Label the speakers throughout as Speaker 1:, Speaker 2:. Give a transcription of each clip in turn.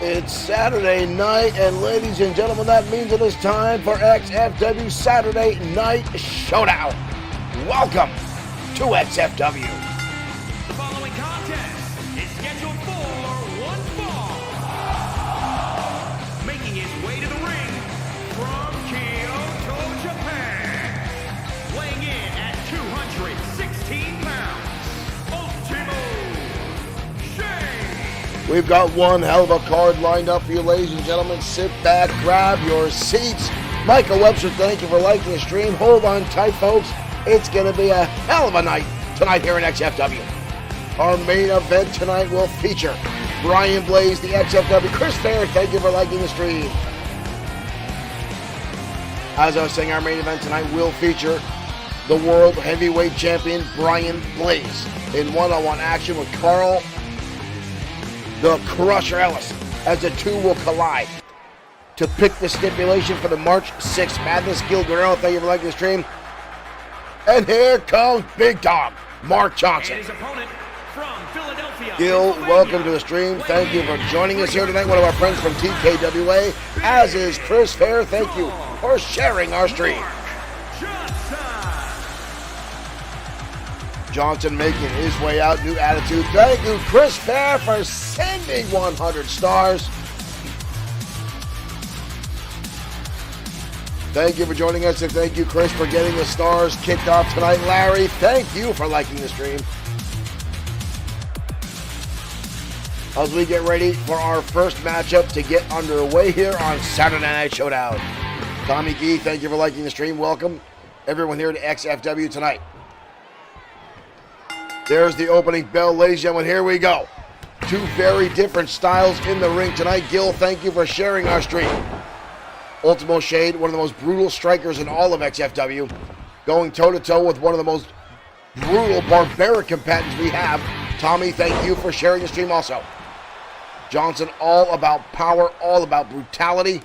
Speaker 1: It's Saturday night, and ladies and gentlemen, that means it is time for XFW Saturday Night Showdown. Welcome to XFW.
Speaker 2: The following contest is scheduled for one fall. Making his way to the ring from Kyoto, Japan. Weighing in at 216 pounds, Ultimo Shane.
Speaker 1: We've got one hell of a card lined up for you, ladies and gentlemen. Sit back, grab your seats. Michael Webster, thank you for liking the stream. Hold on tight, folks. It's going to be a hell of a night tonight here in XFW. Our main event tonight will feature Brian Blaze, the XFW. Chris Fair, thank you for liking the stream. As I was saying, our main event tonight will feature the World Heavyweight Champion, Brian Blaze, in one-on-one action with Carl the Crusher Ellis, as the two will collide to pick the stipulation for the March 6th Madness. Gil Guerrero, thank you for liking the stream. And here comes Big Dog, Mark Johnson.
Speaker 2: And his opponent from Philadelphia,
Speaker 1: Gil, welcome to the stream. Thank you for joining us here tonight. One of our friends from TKWA, as is Chris Fair. Thank you for sharing our stream. Johnson making his way out, new attitude. Thank you, Chris Fair, for sending 100 stars. Thank you for joining us, and thank you, Chris, for getting the stars kicked off tonight. Larry, thank you for liking the stream. As we get ready for our first matchup to get underway here on Saturday Night Showdown. Tommy Gee, thank you for liking the stream. Welcome, everyone, here to XFW tonight. There's the opening bell, ladies and gentlemen. Here we go. Two very different styles in the ring tonight. Gil, thank you for sharing our stream. Ultimo Shade, one of the most brutal strikers in all of XFW, going toe-to-toe with one of the most brutal, barbaric combatants we have. Tommy, thank you for sharing the stream also. Johnson, all about power, all about brutality.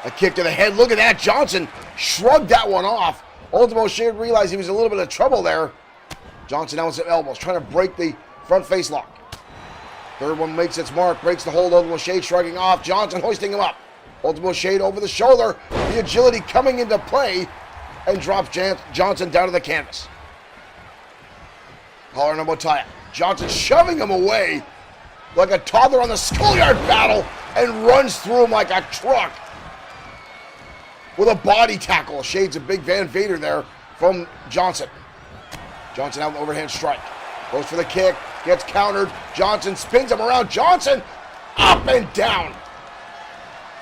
Speaker 1: A kick to the head. Look at that. Johnson shrugged that one off. Ultimo Shade realized he was in a little bit of trouble there. Johnson now with some elbows, trying to break the front face lock. Third one makes its mark, breaks the hold. Ultimo Shade shrugging off. Johnson hoisting him up. Ultimo Shade over the shoulder. The agility coming into play, and drops Johnson down to the canvas. Collar number tie. Johnson shoving him away like a toddler on the schoolyard battle, and runs through him like a truck with a body tackle. Shade's a big Van Vader there from Johnson. Johnson out with an overhand strike. Goes for the kick. Gets countered. Johnson spins him around. Johnson up and down.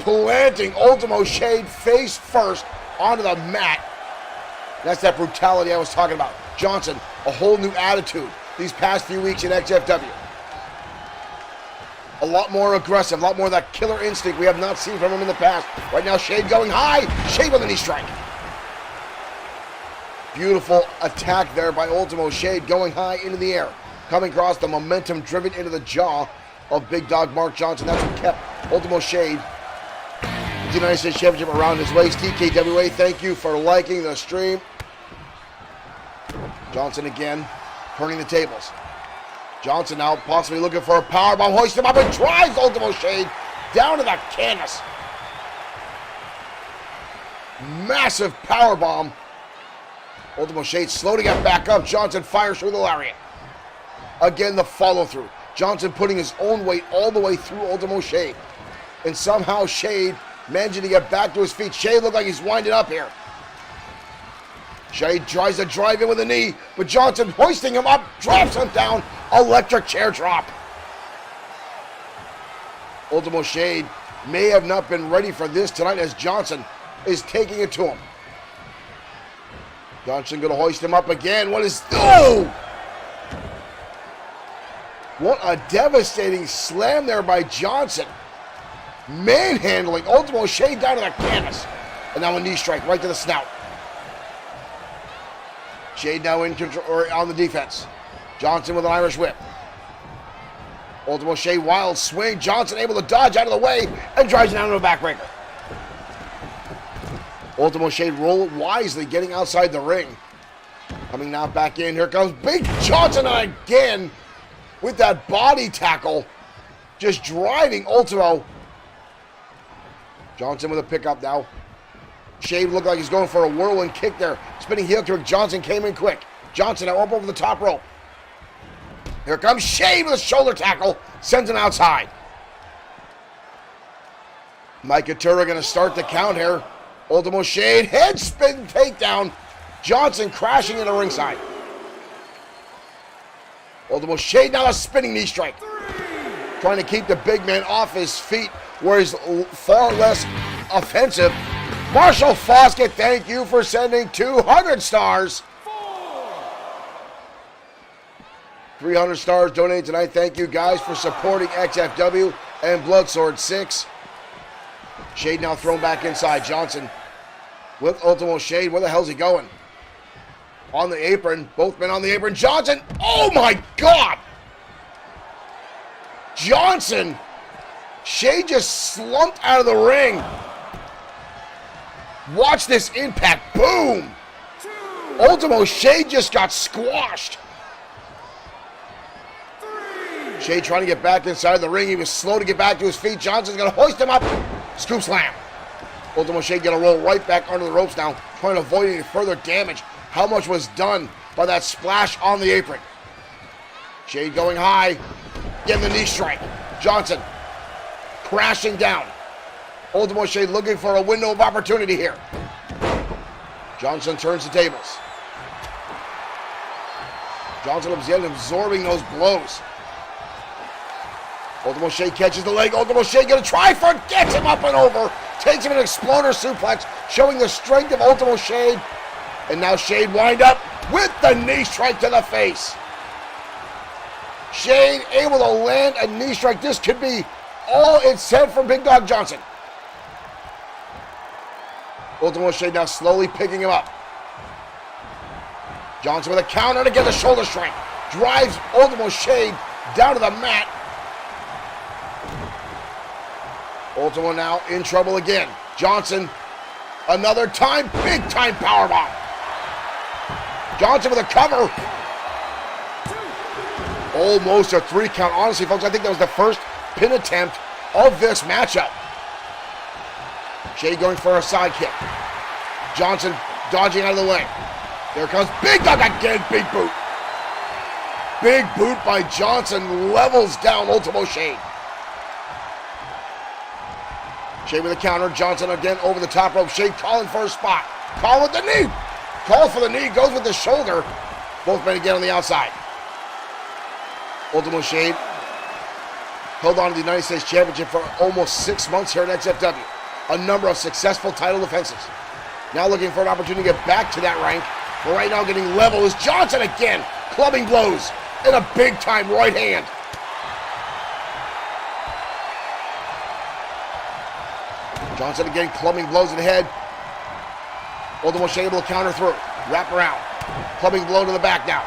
Speaker 1: Planting Ultimo Shade face first onto the mat. That's that brutality I was talking about. Johnson, a whole new attitude these past few weeks in XFW. A lot more aggressive. A lot more of that killer instinct we have not seen from him in the past. Right now, Shade going high. Shade with a knee strike. Beautiful attack there by Ultimo Shade, going high into the air. Coming across, the momentum driven into the jaw of Big Dog Mark Johnson. That's what kept Ultimo Shade, the United States Championship, around his waist. TKWA, thank you for liking the stream. Johnson again, turning the tables. Johnson now possibly looking for a powerbomb. Hoists him up and drives Ultimo Shade down to the canvas. Massive powerbomb. Ultimo Shade slow to get back up. Johnson fires through the lariat. Again, the follow-through. Johnson putting his own weight all the way through Ultimo Shade. And somehow Shade managing to get back to his feet. Shade looked like he's winding up here. Shade tries to drive in with a knee, but Johnson hoisting him up, drops him down. Electric chair drop. Ultimo Shade may have not been ready for this tonight, as Johnson is taking it to him. Johnson going to hoist him up again. What is... Oh! What a devastating slam there by Johnson. Manhandling Ultimo Shade down to the canvas. And now a knee strike right to the snout. Shade now in control, or on the defense. Johnson with an Irish whip. Ultimo Shade wild swing. Johnson able to dodge out of the way and drives it down to a backbreaker. Ultimo Shade rolled wisely, getting outside the ring. Coming now back in. Here comes Big Johnson again with that body tackle. just driving Ultimo. Johnson with a pickup now. Shade looked like he's going for a whirlwind kick there. Spinning heel kick. Johnson came in quick. Johnson now up over the top rope. Here comes Shade with a shoulder tackle. Sends him outside. Mike Couture going to start the count here. Ultimo Shade, head spin takedown. Johnson crashing into ringside. Ultimo Shade now a spinning knee strike. Trying to keep the big man off his feet where he's far less offensive. Marshall Foskett, thank you for sending 200 stars. 300 stars donated tonight. Thank you guys for supporting XFW and Bloodsword6. Shade now thrown back inside. Johnson with Ultimo Shade. Where the hell's he going? On the apron. Both men on the apron. Johnson. Oh my God. Johnson. Shade just slumped out of the ring. Watch this impact. Boom. Ultimo Shade just got squashed. Shade trying to get back inside the ring. He was slow to get back to his feet. Johnson's going to hoist him up. Scoop slam. Ultimo Shade going to roll right back under the ropes now, trying to avoid any further damage. How much was done by that splash on the apron? Shade going high, getting the knee strike. Johnson crashing down. Ultimo Shade looking for a window of opportunity here. Johnson turns the tables. Johnson absorbing those blows. Ultimo Shade catches the leg. Ultimo Shade going to try for it. Gets him up and over. Takes him an exploder suplex, showing the strength of Ultimo Shade. And now Shade wind up with the knee strike to the face. Shade able to land a knee strike. This could be all it said from Big Dog Johnson. Ultimo Shade now slowly picking him up. Johnson with a counter to get the shoulder strike. Drives Ultimo Shade down to the mat. Ultimo now in trouble again. Johnson, another time, big time powerbomb. Johnson with a cover. Almost a 3 count. Honestly, folks, I think that was the first pin attempt of this matchup. Shade going for a side kick. Johnson dodging out of the way. There comes Big Dog again, big boot. Big boot by Johnson levels down Ultimo Shade. Shade with a counter. Johnson again over the top rope. Shade calling for a spot. Call with the knee. Call for the knee. Goes with the shoulder. Both men again on the outside. Ultimo Shade held on to the United States Championship for almost 6 months here at XFW. A number of successful title defenses. Now looking for an opportunity to get back to that rank. But right now getting level is Johnson again. Clubbing blows and a big time right hand. Johnson again clubbing blows to the head. Ultimo Shade able to counter through. Wrap around. Clubbing blow to the back now.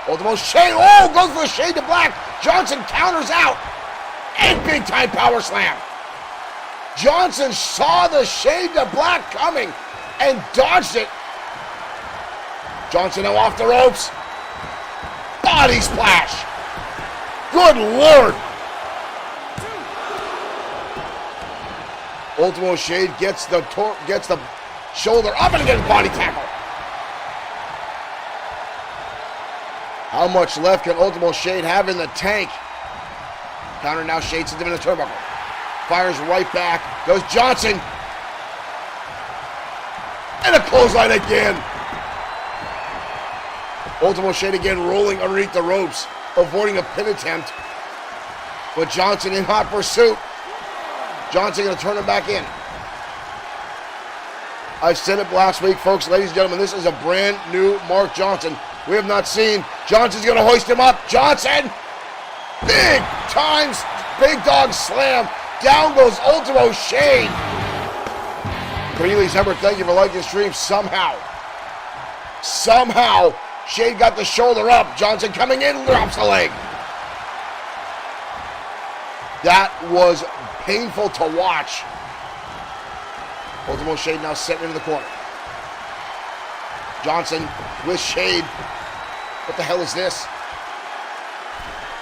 Speaker 1: Ultimo Shade, oh, goes for the Shade to black. Johnson counters out. And big time power slam. Johnson saw the Shade to black coming and dodged it. Johnson now off the ropes. Body splash. Good Lord. Ultimo Shade gets the shoulder up and again body tackle. How much left can Ultimo Shade have in the tank? Counter now, Shade sends him in the turnbuckle. Fires right back. Goes Johnson. And a clothesline again. Ultimo Shade again rolling underneath the ropes, avoiding a pin attempt. But Johnson in hot pursuit. Johnson going to turn him back in. I said it last week, folks, ladies and gentlemen, this is a brand new Mark Johnson. We have not seen. Johnson's going to hoist him up. Johnson! Big times, big dog slam. Down goes Ultimo Shade. Cornelius Hubbard, thank you for liking the stream. Somehow, Shade got the shoulder up. Johnson coming in, drops the leg. That was painful to watch. Ultimo Shade now setting into the corner. Johnson with Shade. What the hell is this?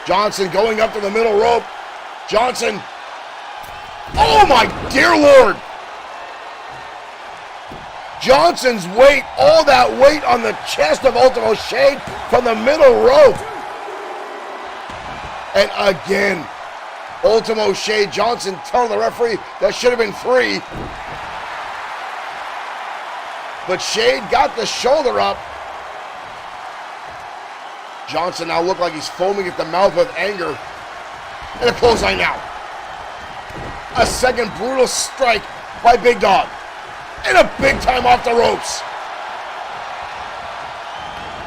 Speaker 1: Johnson going up to the middle rope. Johnson. Oh my dear Lord. Johnson's weight, all that weight on the chest of Ultimo Shade from the middle rope. And again, Ultimo Shade, Johnson telling the referee that should have been 3. But Shade got the shoulder up. Johnson now looked like he's foaming at the mouth with anger. And a clothesline now. A second brutal strike by Big Dog. And a big time off the ropes.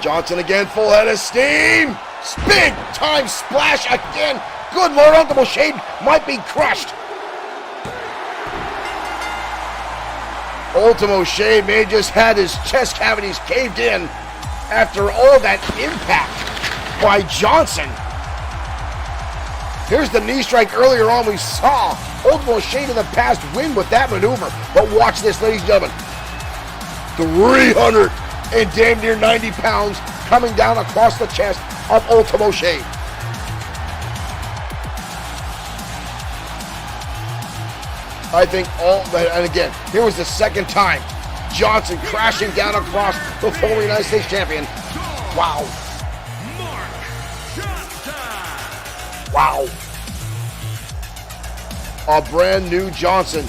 Speaker 1: Johnson again, full head of steam. Big time splash again. Good Lord, Ultimo Shade might be crushed. Ultimo Shade may have just had his chest cavities caved in after all that impact by Johnson. Here's the knee strike earlier on. We saw Ultimo Shade in the past win with that maneuver. But watch this, ladies and gentlemen. 300 and damn near 90 pounds coming down across the chest of Ultimo Shade. I think all that, and again, here was the second time Johnson crashing down across the former United States champion. Wow. Wow. A brand new Johnson,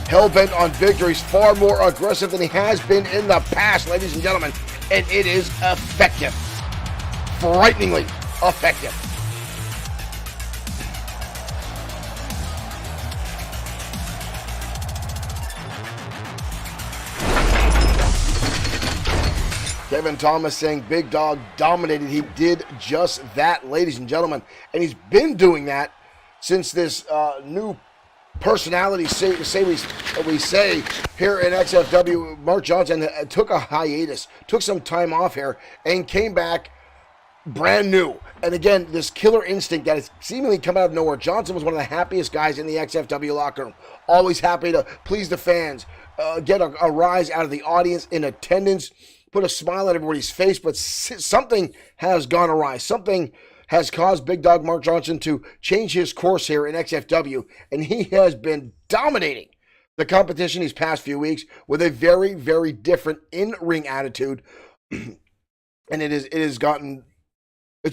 Speaker 1: hell-bent on victories, far more aggressive than he has been in the past, ladies and gentlemen, and it is effective. Frighteningly effective. Kevin Thomas saying Big Dog dominated. He did just that, ladies and gentlemen. And he's been doing that since this new personality we say here in XFW. Mark Johnson took a hiatus, took some time off here, and came back brand new. And again, this killer instinct that has seemingly come out of nowhere. Johnson was one of the happiest guys in the XFW locker room. Always happy to please the fans, get a rise out of the audience in attendance, put a smile on everybody's face, but something has gone awry. Something has caused Big Dog Mark Johnson to change his course here in XFW, and he has been dominating the competition these past few weeks with a very, very different in-ring attitude, and it's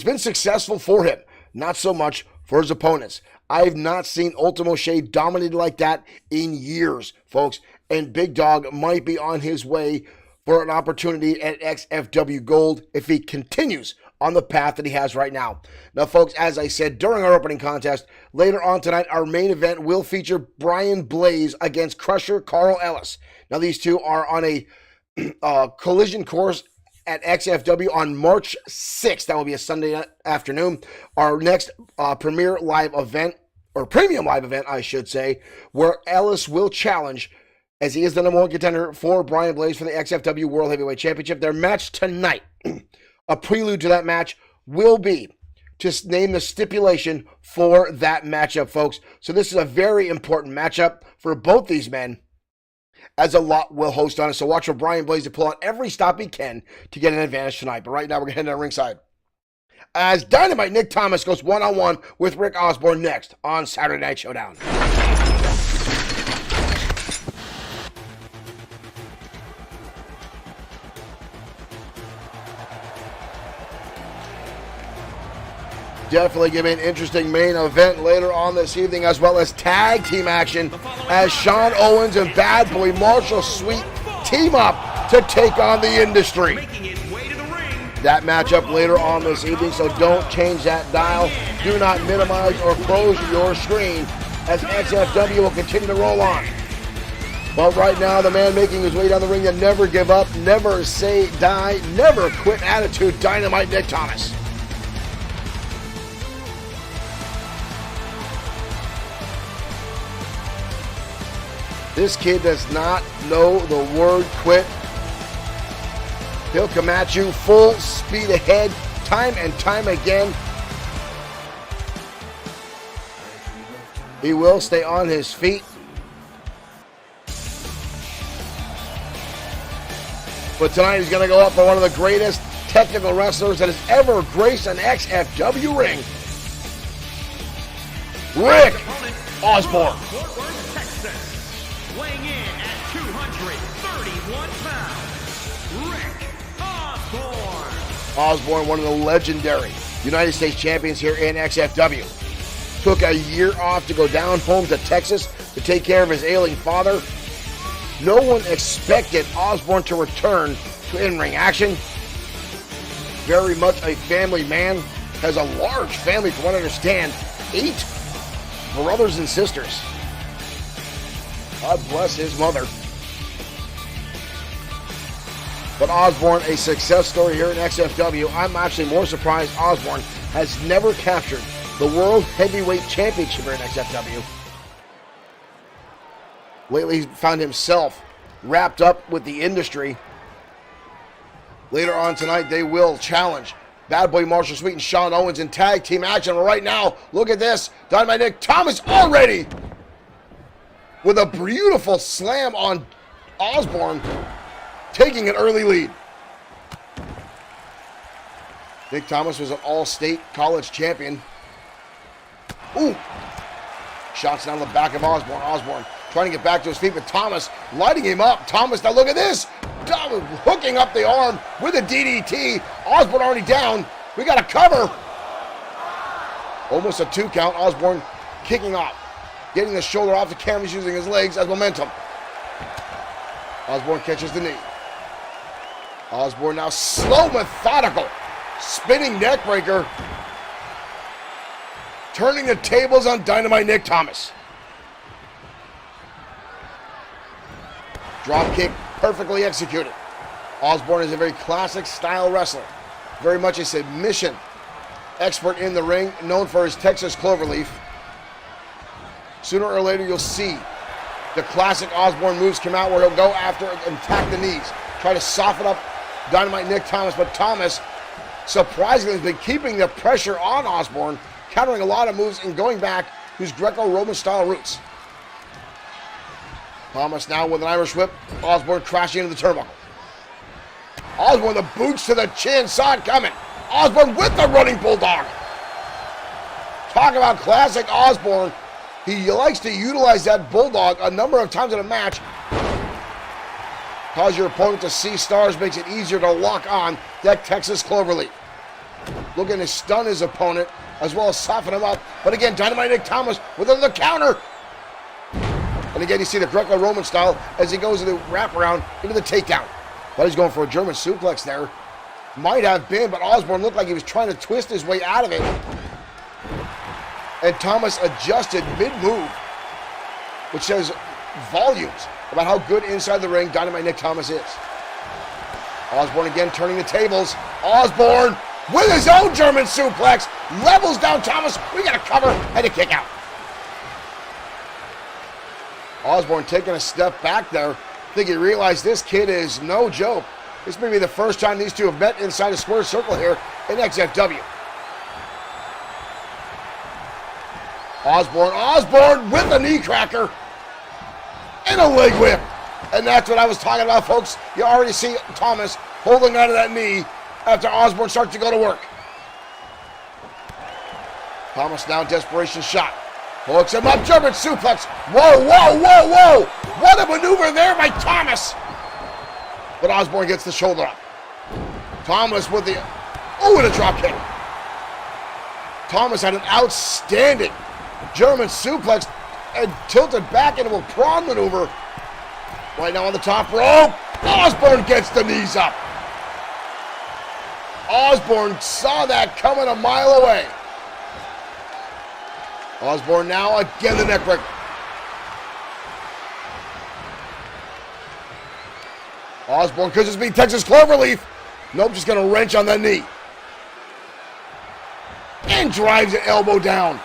Speaker 1: been successful for him, not so much for his opponents. I've not seen Ultimo Shade dominated like that in years, folks, and Big Dog might be on his way for an opportunity at XFW Gold if he continues on the path that he has right now. Now, folks, as I said during our opening contest, later on tonight, our main event will feature Brian Blaze against Crusher Carl Ellis. Now, these two are on a collision course at XFW on March 6th. That will be a Sunday afternoon. Our next premium live event, I should say, where Ellis will challenge, as he is the number one contender for Brian Blaze for the XFW World Heavyweight Championship. Their match tonight, a prelude to that match, will be to name the stipulation for that matchup, folks. So this is a very important matchup for both these men, as a lot will host on it. So watch for Brian Blaze to pull out every stop he can to get an advantage tonight. But right now, we're going to head down ringside as Dynamite Nick Thomas goes one-on-one with Rick Osborne next on Saturday Night Showdown. Definitely give me an interesting main event later on this evening, as well as tag team action as Sean Owens and Bad Boy Marshall Sweet team up to take on the Industry. That matchup later on this evening, so don't change that dial. Do not minimize or close your screen as XFW will continue to roll on. But right now, the man making his way down the ring, the never give up, never say die, never quit attitude, Dynamite Nick Thomas. This kid does not know the word quit. He'll come at you full speed ahead, time and time again. He will stay on his feet. But tonight he's going to go up for one of the greatest technical wrestlers that has ever graced an XFW ring. Rick Osborne.
Speaker 2: Fort Worth, Texas. Weighing in at 231 pounds, Rick Osborne.
Speaker 1: Osborne, one of the legendary United States champions here in XFW. Took a year off to go down home to Texas to take care of his ailing father. No one expected Osborne to return to in-ring action. Very much a family man. Has a large family, from what I understand. 8 brothers and sisters. God bless his mother. But Osborne, a success story here in XFW. I'm actually more surprised Osborne has never captured the World Heavyweight Championship here in XFW. Lately, he's found himself wrapped up with the industry. Later on tonight, they will challenge Bad Boy Marshall Sweet and Sean Owens in tag team action. Right now, look at this. Dynamite Nick Thomas already with a beautiful slam on Osborne, taking an early lead. Nick Thomas was an all-state college champion. Ooh. Shots down the back of Osborne. Osborne trying to get back to his feet, but Thomas lighting him up. Thomas, now look at this. Thomas hooking up the arm with a DDT. Osborne already down. We got a cover. Almost a 2 count. Osborne kicking off. Getting the shoulder off the canvas using his legs as momentum. Osborne catches the knee. Osborne now slow, methodical. Spinning neckbreaker. Turning the tables on Dynamite Nick Thomas. Drop kick perfectly executed. Osborne is a very classic style wrestler. Very much a submission expert in the ring, known for his Texas cloverleaf. Sooner or later you'll see the classic Osborne moves come out where he'll go after and attack the knees. Try to soften up Dynamite Nick Thomas, but Thomas surprisingly has been keeping the pressure on Osborne, countering a lot of moves and going back to his Greco-Roman style roots. Thomas now with an Irish whip. Osborne crashing into the turnbuckle. Osborne, the boots to the chin, saw it coming. Osborne with the running bulldog. Talk about classic Osborne. He likes to utilize that bulldog a number of times in a match. Cause your opponent to see stars, makes it easier to lock on that Texas cloverleaf. Looking to stun his opponent as well as soften him up. But again, Dynamite Nick Thomas with the counter. And again, you see the Greco-Roman style as he goes into the wraparound into the takedown. But he's going for a German suplex there. Might have been, but Osborne looked like he was trying to twist his way out of it. And Thomas adjusted mid-move, which says volumes about how good inside the ring Dynamite Nick Thomas is. Osborne again turning the tables. Osborne with his own German suplex, levels down Thomas. We got a cover and a kick out. Osborne taking a step back there. I think he realized this kid is no joke. This may be the first time these two have met inside a square circle here in XFW. Osborne with the knee cracker and a leg whip. And that's what I was talking about, folks. You already see Thomas holding onto that knee after Osborne starts to go to work. Thomas now desperation shot. Hooks him up, German suplex. Whoa, whoa, whoa, whoa. What a maneuver there by Thomas. But Osborne gets the shoulder up. Thomas with the, and a drop kick. Thomas had an outstanding German suplex and tilted back into a prawn maneuver. Right now on the top rope. Osborne gets the knees up. Osborne saw that coming a mile away. Osborne now again the neck breaker. Osborne could just be Texas cloverleaf. Nope, just gonna wrench on that knee. And drives an elbow down.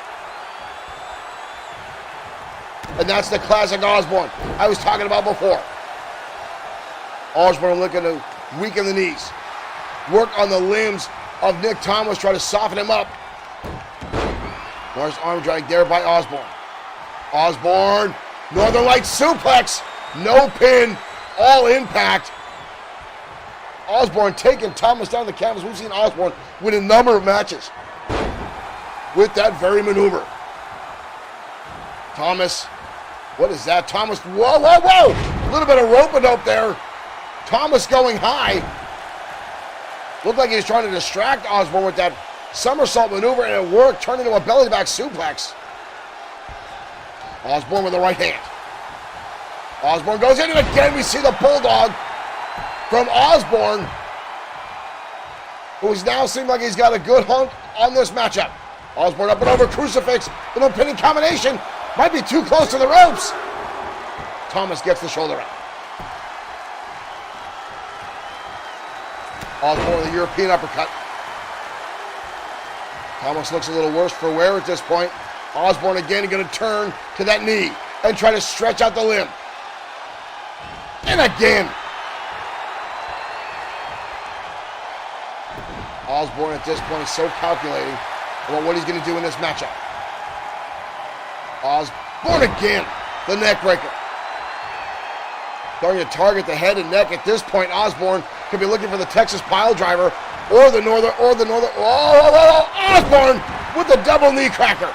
Speaker 1: And that's the classic Osborne I was talking about before. Osborne looking to weaken the knees. Work on the limbs of Nick Thomas, try to soften him up. Nice arm drag there by Osborne. Osborne, Northern Lights suplex. No pin, all impact. Osborne taking Thomas down the canvas. We've seen Osborne win a number of matches with that very maneuver. Thomas, what is that? Thomas, whoa, whoa, whoa! A little bit of rope-a-dope there. Thomas going high. Looked like he was trying to distract Osborne with that somersault maneuver, and it worked, turned into a belly-to-back suplex. Osborne with the right hand. Osborne goes in, and again we see the bulldog from Osborne, who's now seemed like he's got a good hunk on this matchup. Osborne up and over, crucifix, little pinning combination. Might be too close to the ropes. Thomas gets the shoulder up. Osborne with the European uppercut. Thomas looks a little worse for wear at this point. Osborne again going to turn to that knee and try to stretch out the limb. And again. Osborne at this point is so calculating about what he's going to do in this matchup. Osborne again, the neck breaker. Starting to target the head and neck at this point. Osborne could be looking for the Texas pile driver or the northern. Oh, Osborne with the double knee cracker.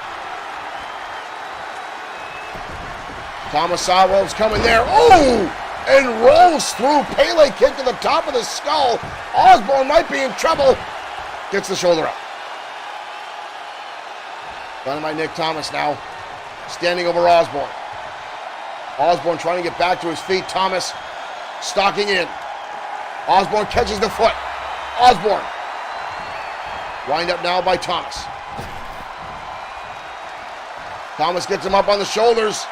Speaker 1: Thomas Sawell's coming there. Oh, and rolls through. Pele kick to the top of the skull. Osborne might be in trouble. Gets the shoulder up. Dynamite Nick Thomas now standing over Osborne. Osborne trying to get back to his feet. Thomas stalking in. Osborne catches the foot. Osborne. Wind up now by Thomas. Thomas gets him up on the shoulders.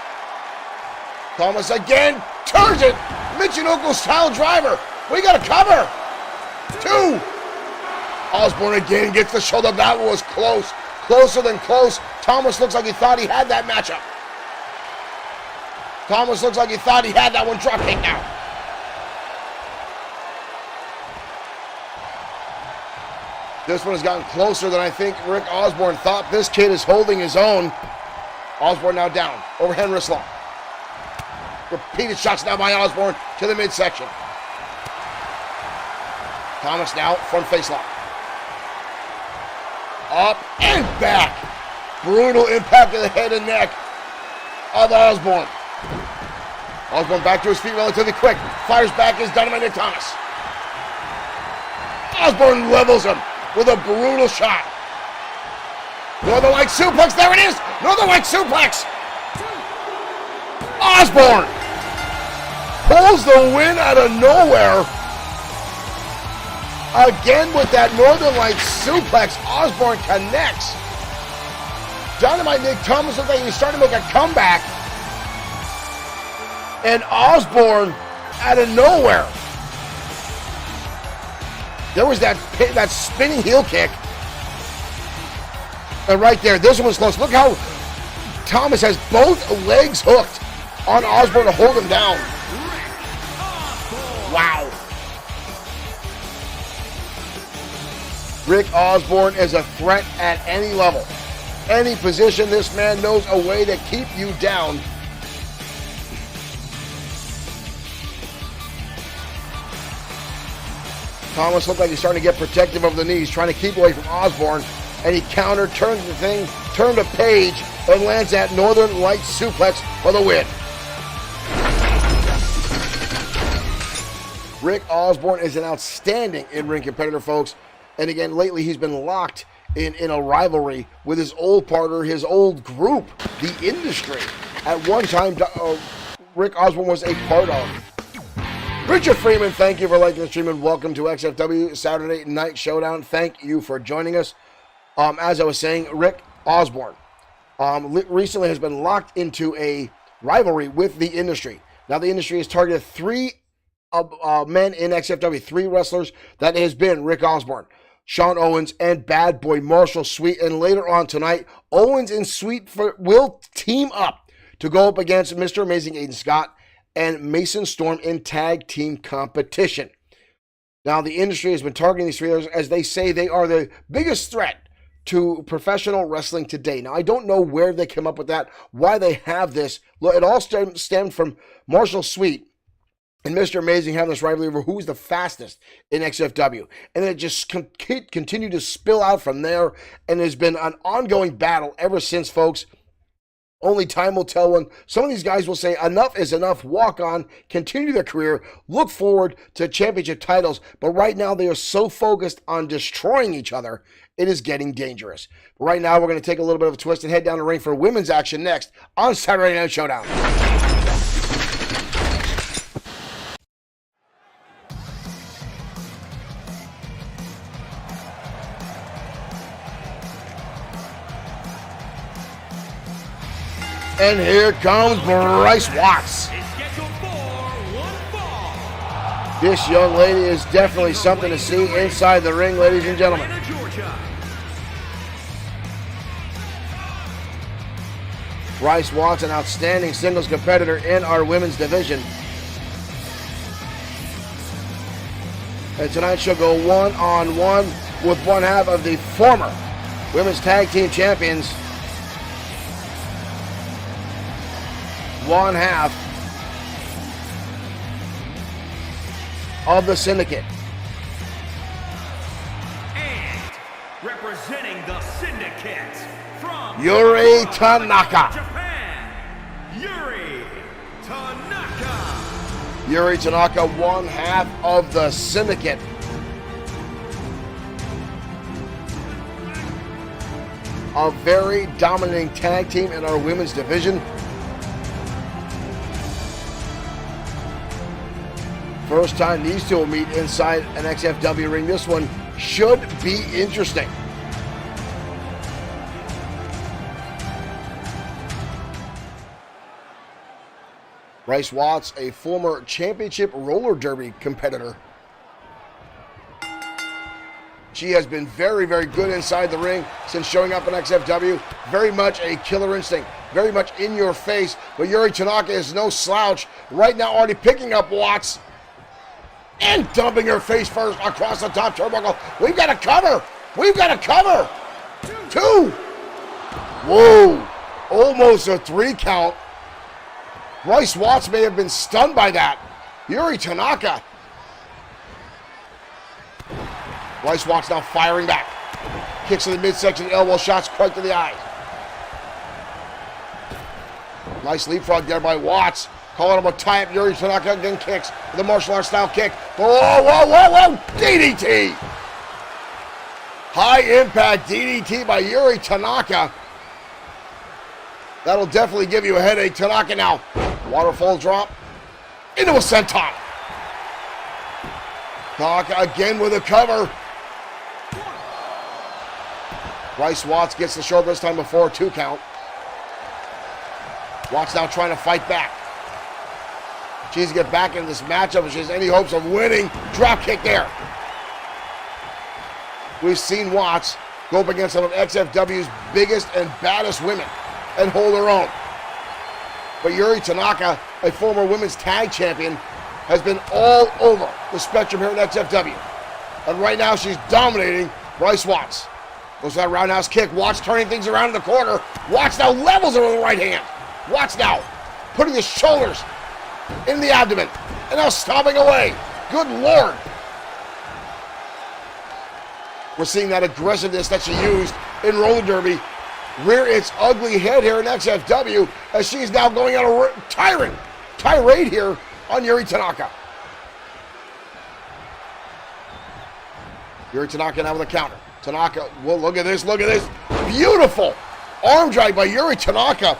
Speaker 1: Thomas again turns it. Michinoku style driver. We got a cover. 2. Osborne again gets the shoulder. That was close. Closer than close. Thomas looks like he thought he had that matchup. Thomas looks like he thought he had that one. Drop kick now. This one has gotten closer than I think Rick Osborne thought. This kid is holding his own. Osborne now down. Overhand wrist lock. Repeated shots now by Osborne to the midsection. Thomas now front face lock. Up and back. Brutal impact to the head and neck of Osborne. Osborne back to his feet relatively quick. Fires back his Dynamite Nick Thomas. Osborne levels him with a brutal shot. Northern Light suplex. There it is. Northern Light suplex. Osborne pulls the win out of nowhere. Again with that Northern Light suplex, Osborne connects. Dynamite Nick Thomas looks like he's starting to make a comeback. And Osborne out of nowhere. There was that spinning heel kick. And right there, this one was close. Look how Thomas has both legs hooked on Osborne to hold him down. Wow. Rick Osborne is a threat at any level. Any position, this man knows a way to keep you down. Thomas looked like he's starting to get protective of the knees, trying to keep away from Osborne, and he countered, turns the thing, turned a page, and lands that Northern Light suplex for the win. Rick Osborne is an outstanding in-ring competitor, folks. And again, lately he's been locked in a rivalry with his old partner, his old group, the Industry. At one time, Rick Osborne was a part of. Richard Freeman, thank you for liking the stream and welcome to XFW Saturday Night Showdown. Thank you for joining us. As I was saying, Rick Osborne recently has been locked into a rivalry with the Industry. Now, the Industry has targeted 3 men in XFW, 3 wrestlers. That has been Rick Osborne, Sean Owens, and Bad Boy Marshall Sweet. And later on tonight, Owens and Sweet will team up to go up against Mr. Amazing Aiden Scott and Mason Storm in tag team competition. Now, the Industry has been targeting these 3 others as they say they are the biggest threat to professional wrestling today. Now, I don't know where they came up with that, why they have this. Look, it all stemmed from Marshall Sweet and Mr. Amazing having this rivalry over who's the fastest in XFW. And then it just continued to spill out from there, and there's been an ongoing battle ever since, folks. Only time will tell when some of these guys will say enough is enough, walk on, continue their career, look forward to championship titles. But right now they are so focused on destroying each other, it is getting dangerous. But right now we're going to take a little bit of a twist and head down the ring for women's action next on Saturday Night Showdown. And here comes Bryce Watts. This young lady is definitely something to see inside the ring, ladies and gentlemen. Bryce Watts, an outstanding singles competitor in our women's division. And tonight she'll go one-on-one with one half of the former women's tag team champions. One half of the Syndicate.
Speaker 2: And representing the Syndicate from
Speaker 1: Yuri Tanaka.
Speaker 2: Japan, Yuri Tanaka.
Speaker 1: Yuri Tanaka, one half of the Syndicate. A very dominating tag team in our women's division. First time these two will meet inside an XFW ring. This one should be interesting. Bryce Watts, a former championship roller derby competitor. She has been very, very good inside the ring since showing up in XFW. Very much a killer instinct. Very much in your face. But Yuri Tanaka is no slouch. Right now already picking up Watts. And dumping her face first across the top turnbuckle. We've got to cover. We've got to cover. Two. Whoa. Almost a 3 count. Bryce Watts may have been stunned by that. Yuri Tanaka. Bryce Watts now firing back. Kicks to the midsection, elbow shots right to the eyes. Nice leapfrog there by Watts. Calling him a tie-up. Yuri Tanaka again kicks with a martial arts style kick. Whoa, whoa, whoa, whoa! DDT! High impact DDT by Yuri Tanaka. That'll definitely give you a headache. Tanaka now. Waterfall drop. Into a senton. Tanaka again with a cover. Bryce Watts gets the shoulder this time before a 2 count. Watts now trying to fight back. She needs to get back into this matchup if she has any hopes of winning. Drop kick there. We've seen Watts go up against some of XFW's biggest and baddest women and hold her own. But Yuri Tanaka, a former women's tag champion, has been all over the spectrum here at XFW. And right now she's dominating Bryce Watts. Goes to that roundhouse kick. Watts turning things around in the corner. Watts now levels her with the right hand. Watts now putting his shoulders in the abdomen. And now stomping away. Good Lord. We're seeing that aggressiveness that she used in roller derby rear its ugly head here in XFW as she's now going on a tirade here on Yuri Tanaka. Yuri Tanaka now with a counter. Tanaka, well, look at this, look at this. Beautiful arm drag by Yuri Tanaka.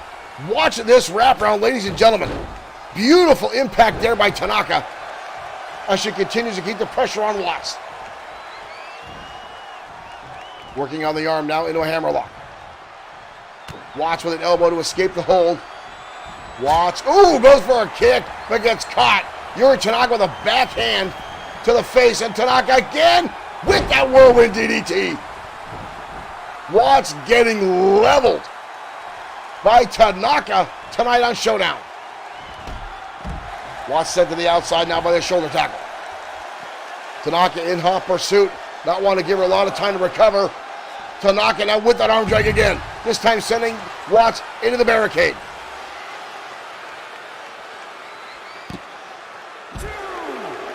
Speaker 1: Watch this wraparound, ladies and gentlemen. Beautiful impact there by Tanaka as she continues to keep the pressure on Watts. Working on the arm now into a hammerlock. Watts with an elbow to escape the hold. Watts, ooh, goes for a kick, but gets caught. Yuri Tanaka with a backhand to the face, and Tanaka again with that whirlwind DDT. Watts getting leveled by Tanaka tonight on Showdown. Watts sent to the outside now by the shoulder tackle. Tanaka in hot pursuit, not wanting to give her a lot of time to recover. Tanaka now with that arm drag again, this time sending Watts into the barricade.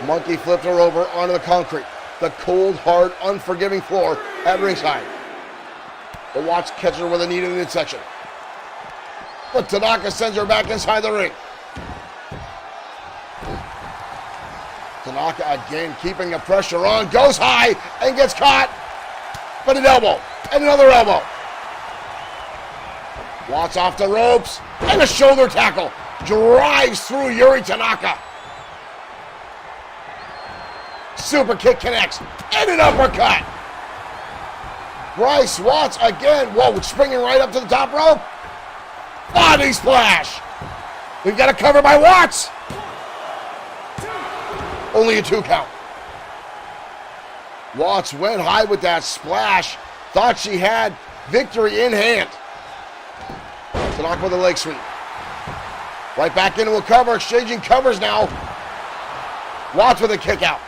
Speaker 1: Monkey flipped her over onto the concrete. The cold, hard, unforgiving floor at ringside. But Watts catches her with a knee to the midsection. but Tanaka sends her back inside the ring. Tanaka again keeping the pressure on, goes high and gets caught, but an elbow and another elbow. Watts off the ropes and a shoulder tackle. Drives through Yuri Tanaka. Super kick connects and an uppercut. Bryce Watts again. Whoa, springing right up to the top rope. Body splash. We've got a cover by Watts. Only a 2 count. Watts went high with that splash. Thought she had victory in hand. Tanaka with a leg sweep. Right back into a cover, exchanging covers now. Watts with a kick out.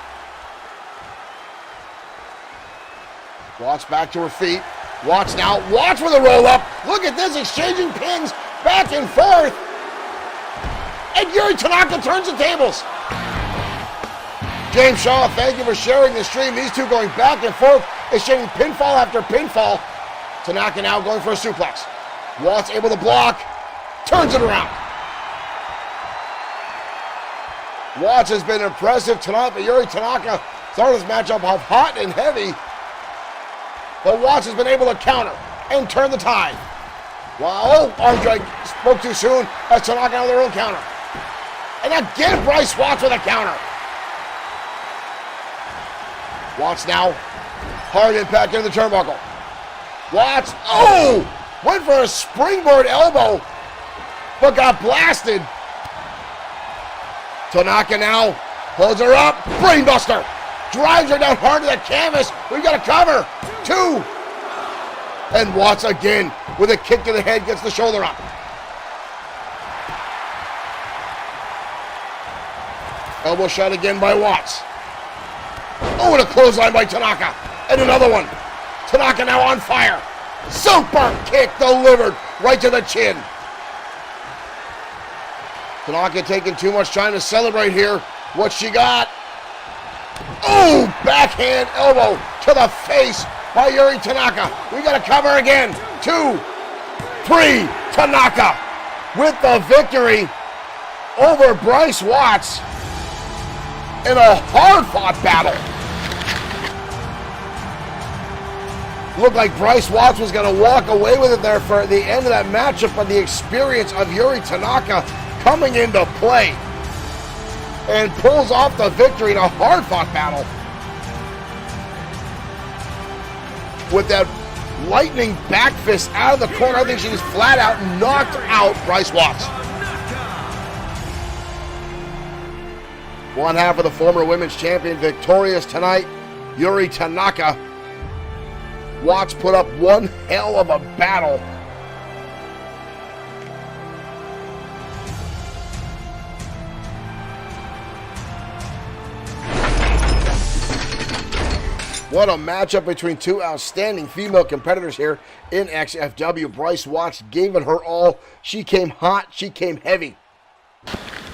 Speaker 1: Watts back to her feet. Watts now. Watts with a roll up. Look at this, exchanging pins back and forth. And Yuri Tanaka turns the tables. James Shaw, thank you for sharing the stream. These two going back and forth, exchanging pinfall after pinfall. Tanaka now going for a suplex. Watts able to block, turns it around. Watts has been impressive tonight, but Yuri Tanaka started this matchup off hot and heavy. But Watts has been able to counter and turn the tide. Wow, arm drag spoke too soon as Tanaka on their own counter. And again, Bryce Watts with a counter. Watts now, hard impact into the turnbuckle. Watts, went for a springboard elbow, but got blasted. Tanaka now holds her up, brainbuster. Drives her down hard to the canvas. We've got a cover, 2. And Watts again with a kick to the head, gets the shoulder up. Elbow shot again by Watts. And a clothesline by Tanaka. And another one. Tanaka now on fire. Super kick delivered right to the chin. Tanaka taking too much time to celebrate here. What she got? Backhand elbow to the face by Yuri Tanaka. We got to cover again. 2, 3. Tanaka with the victory over Bryce Watts in a hard-fought battle. Looked like Bryce Watts was going to walk away with it there for the end of that matchup, but the experience of Yuri Tanaka coming into play and pulls off the victory in a hard-fought battle with that lightning back fist out of the corner. I think she just flat out knocked out Bryce Watts. One half of the former women's champion victorious tonight, Yuri Tanaka. Watts put up one hell of a battle. What a matchup between two outstanding female competitors here in XFW. Bryce Watts gave it her all. She came hot, she came heavy.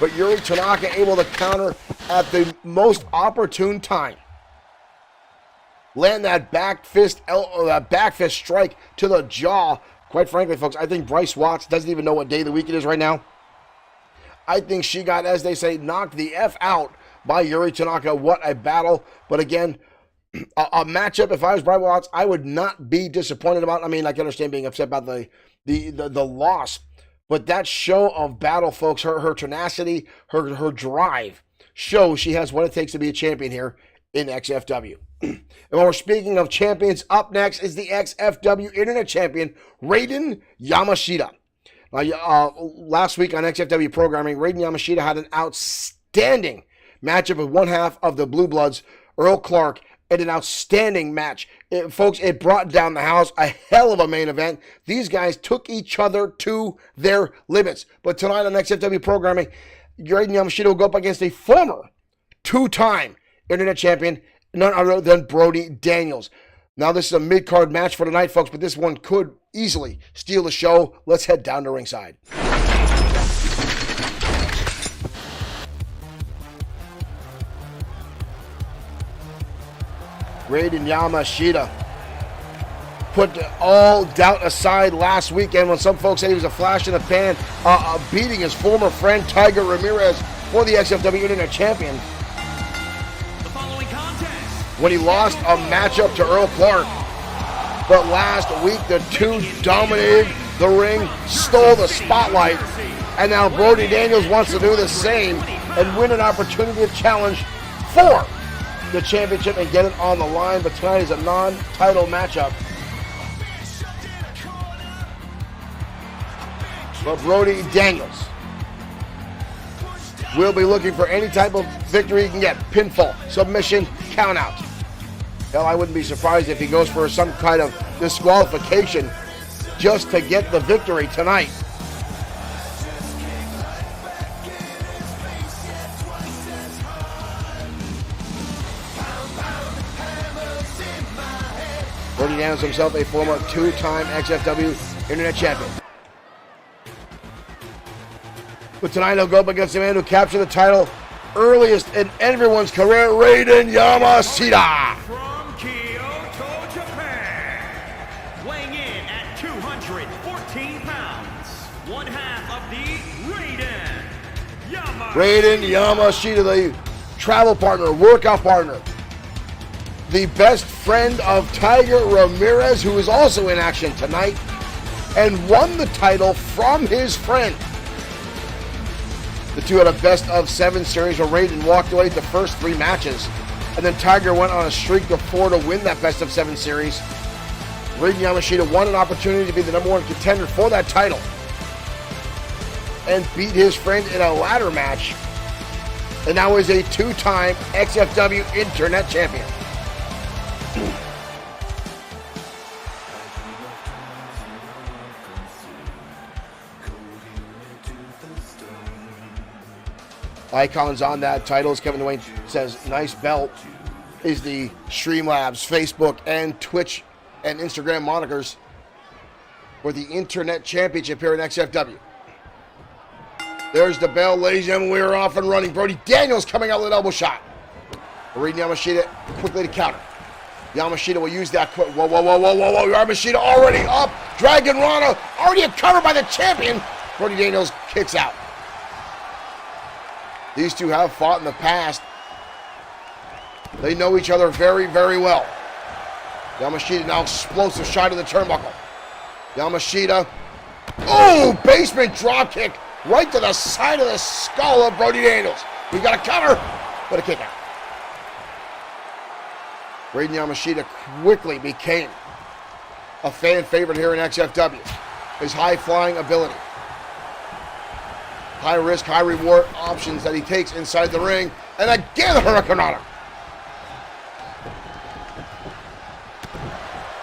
Speaker 1: But Yuri Tanaka able to counter at the most opportune time. Land that back fist strike to the jaw. Quite frankly, folks, I think Bryce Watts doesn't even know what day of the week it is right now. I think she got, as they say, knocked the F out by Yuri Tanaka. What a battle. But again, a matchup, if I was Bryce Watts, I would not be disappointed about. I mean, I can understand being upset about the loss. But that show of battle, folks, her tenacity, her drive, shows she has what it takes to be a champion here in XFW. And when we're speaking of champions, up next is the XFW Internet Champion, Raiden Yamashita. Now, last week on XFW programming, Raiden Yamashita had an outstanding matchup with one half of the Blue Bloods, Earl Clark, and an outstanding match. Folks, it brought down the house, a hell of a main event. These guys took each other to their limits. But tonight on XFW programming, Raiden Yamashita will go up against a former two-time Internet Champion, none other than Brody Daniels. Now, this is a mid-card match for tonight, folks, but this one could easily steal the show. Let's head down to ringside. Raiden Yamashita put all doubt aside last weekend when some folks said he was a flash in the pan, beating his former friend Tiger Ramirez for the XFW Internet Champion.
Speaker 2: The following contest,
Speaker 1: When he lost a matchup to Earl Clark. But last week, the two dominated the ring, stole the spotlight, and now Brody Daniels wants to do the same and win an opportunity to challenge for the championship and get it on the line. But tonight is a non-title matchup. But Brody Daniels will be looking for any type of victory he can get. Pinfall, submission, count out. Hell, I wouldn't be surprised if he goes for some kind of disqualification just to get the victory tonight. Brody Daniels himself, a former two-time XFW Internet Champion. But tonight he'll go up against the man who captured the title earliest in everyone's career, Raiden Yamashita.
Speaker 2: from Kyoto, Japan, weighing in at 214 pounds, one half of the Raiden Yamashita.
Speaker 1: Raiden Yamashita, the travel partner, workout partner, the best friend of Tiger Ramirez, who is also in action tonight, and won the title from his friend. The two had a best-of-7 series where Raiden walked away the first 3 matches, and then Tiger went on a streak of 4 to win that best-of-7 series. Raiden Yamashita won an opportunity to be the #1 contender for that title and beat his friend in a ladder match, and now is a 2-time XFW Internet Champion. Icons on that title, as Kevin Dwayne says, nice belt, is the Streamlabs Facebook and Twitch and Instagram monikers for the Internet Championship here in XFW. There's the bell, ladies and gentlemen. We are off and running. Brody Daniels coming out with an elbow shot. Raiden Yamashita quickly to counter. Yamashita will use that quick. Whoa. Yamashita already up. Dragon Rana already covered by the champion. Brody Daniels kicks out. These two have fought in the past. They know each other very, very well. Yamashita now explosive shot to the turnbuckle. Yamashita. Oh, basement drop kick right to the side of the skull of Brody Daniels. We got a cover, but a kick out. Raiden Yamashita quickly became a fan favorite here in XFW. His high-flying ability, high risk, high reward options that he takes inside the ring. And again, the Hurricanrana.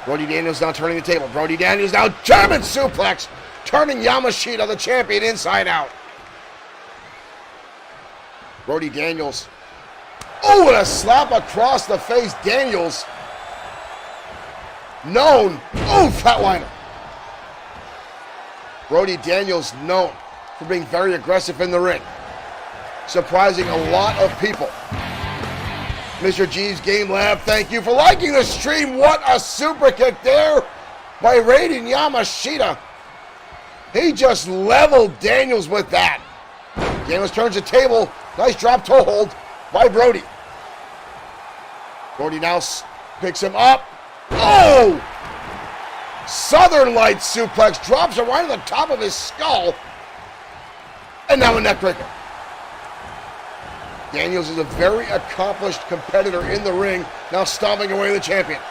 Speaker 1: Brody Daniels now turning the table. Brody Daniels now German suplex, turning Yamashita, the champion, inside out. Brody Daniels. Oh, and a slap across the face. Daniels known. Oh, flatliner. Brody Daniels known for being very aggressive in the ring, surprising a lot of people. Mr. G's Game Lab, thank you for liking the stream. What a super kick there by Raiden Yamashita. He just leveled Daniels with that. Daniels turns the table. Nice drop toe hold by Brody. Brody now picks him up. Oh! Southern Light suplex, drops him right on the top of his skull. And now a neckbreaker. Daniels is a very accomplished competitor in the ring, now stomping away the champion.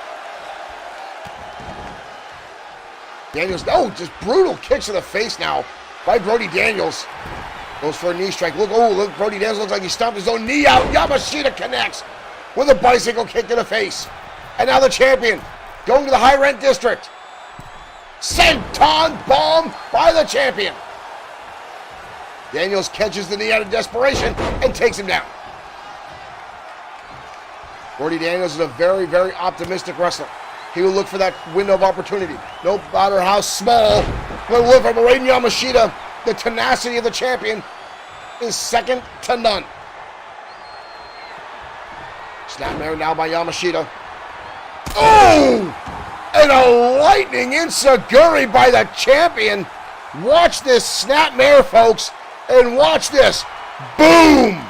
Speaker 1: Daniels, oh, just brutal kicks to the face now by Brody Daniels. Goes for a knee strike. Look, Brody Daniels looks like he stomped his own knee out. Yamashita connects with a bicycle kick to the face. And now the champion going to the high rent district. Senton bomb by the champion. Daniels catches the knee out of desperation and takes him down. Brody Daniels is a very, very optimistic wrestler. He will look for that window of opportunity, no matter how small. He'll look for Raiden Yamashita. The tenacity of the champion is second to none. Snap there now by Yamashita. Oh! And a lightning enziguri by the champion. Watch this snapmare, folks, and watch this. Boom!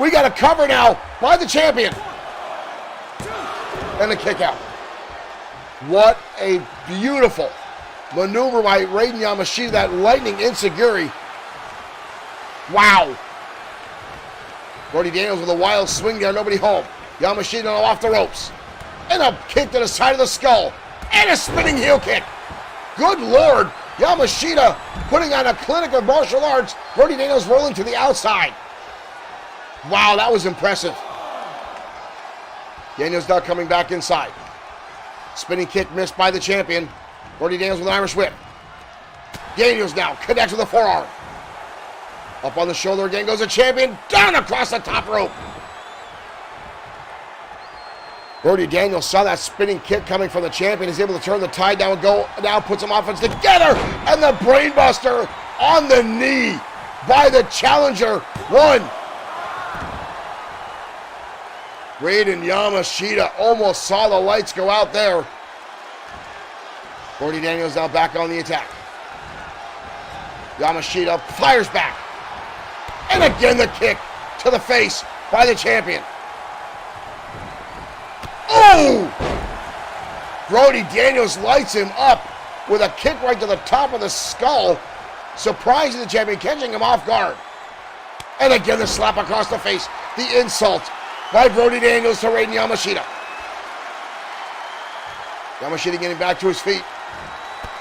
Speaker 1: We got a cover now by the champion. And a kick out. What a beautiful maneuver by Raiden Yamashita, that lightning enziguri. Wow. Brody Daniels with a wild swing there, nobody home. Yamashita off the ropes. And a kick to the side of the skull. And a spinning heel kick. Good Lord. Yamashita putting on a clinic of martial arts. Brody Daniels rolling to the outside. Wow, that was impressive. Daniels now coming back inside. Spinning kick missed by the champion. Brody Daniels with an Irish whip. Daniels now connects with a forearm. Up on the shoulder again goes the champion. Down across the top rope. Brody Daniels saw that spinning kick coming from the champion. He's able to turn the tide down and go. Now puts some offense together. And the brainbuster on the knee by the challenger. One. Raiden Yamashita almost saw the lights go out there. Brody Daniels now back on the attack. Yamashita fires back. And again the kick to the face by the champion. Oh! Brody Daniels lights him up with a kick right to the top of the skull, surprising the champion, catching him off guard. And again the slap across the face, the insult by Brody Daniels to Raiden Yamashita. Yamashita getting back to his feet.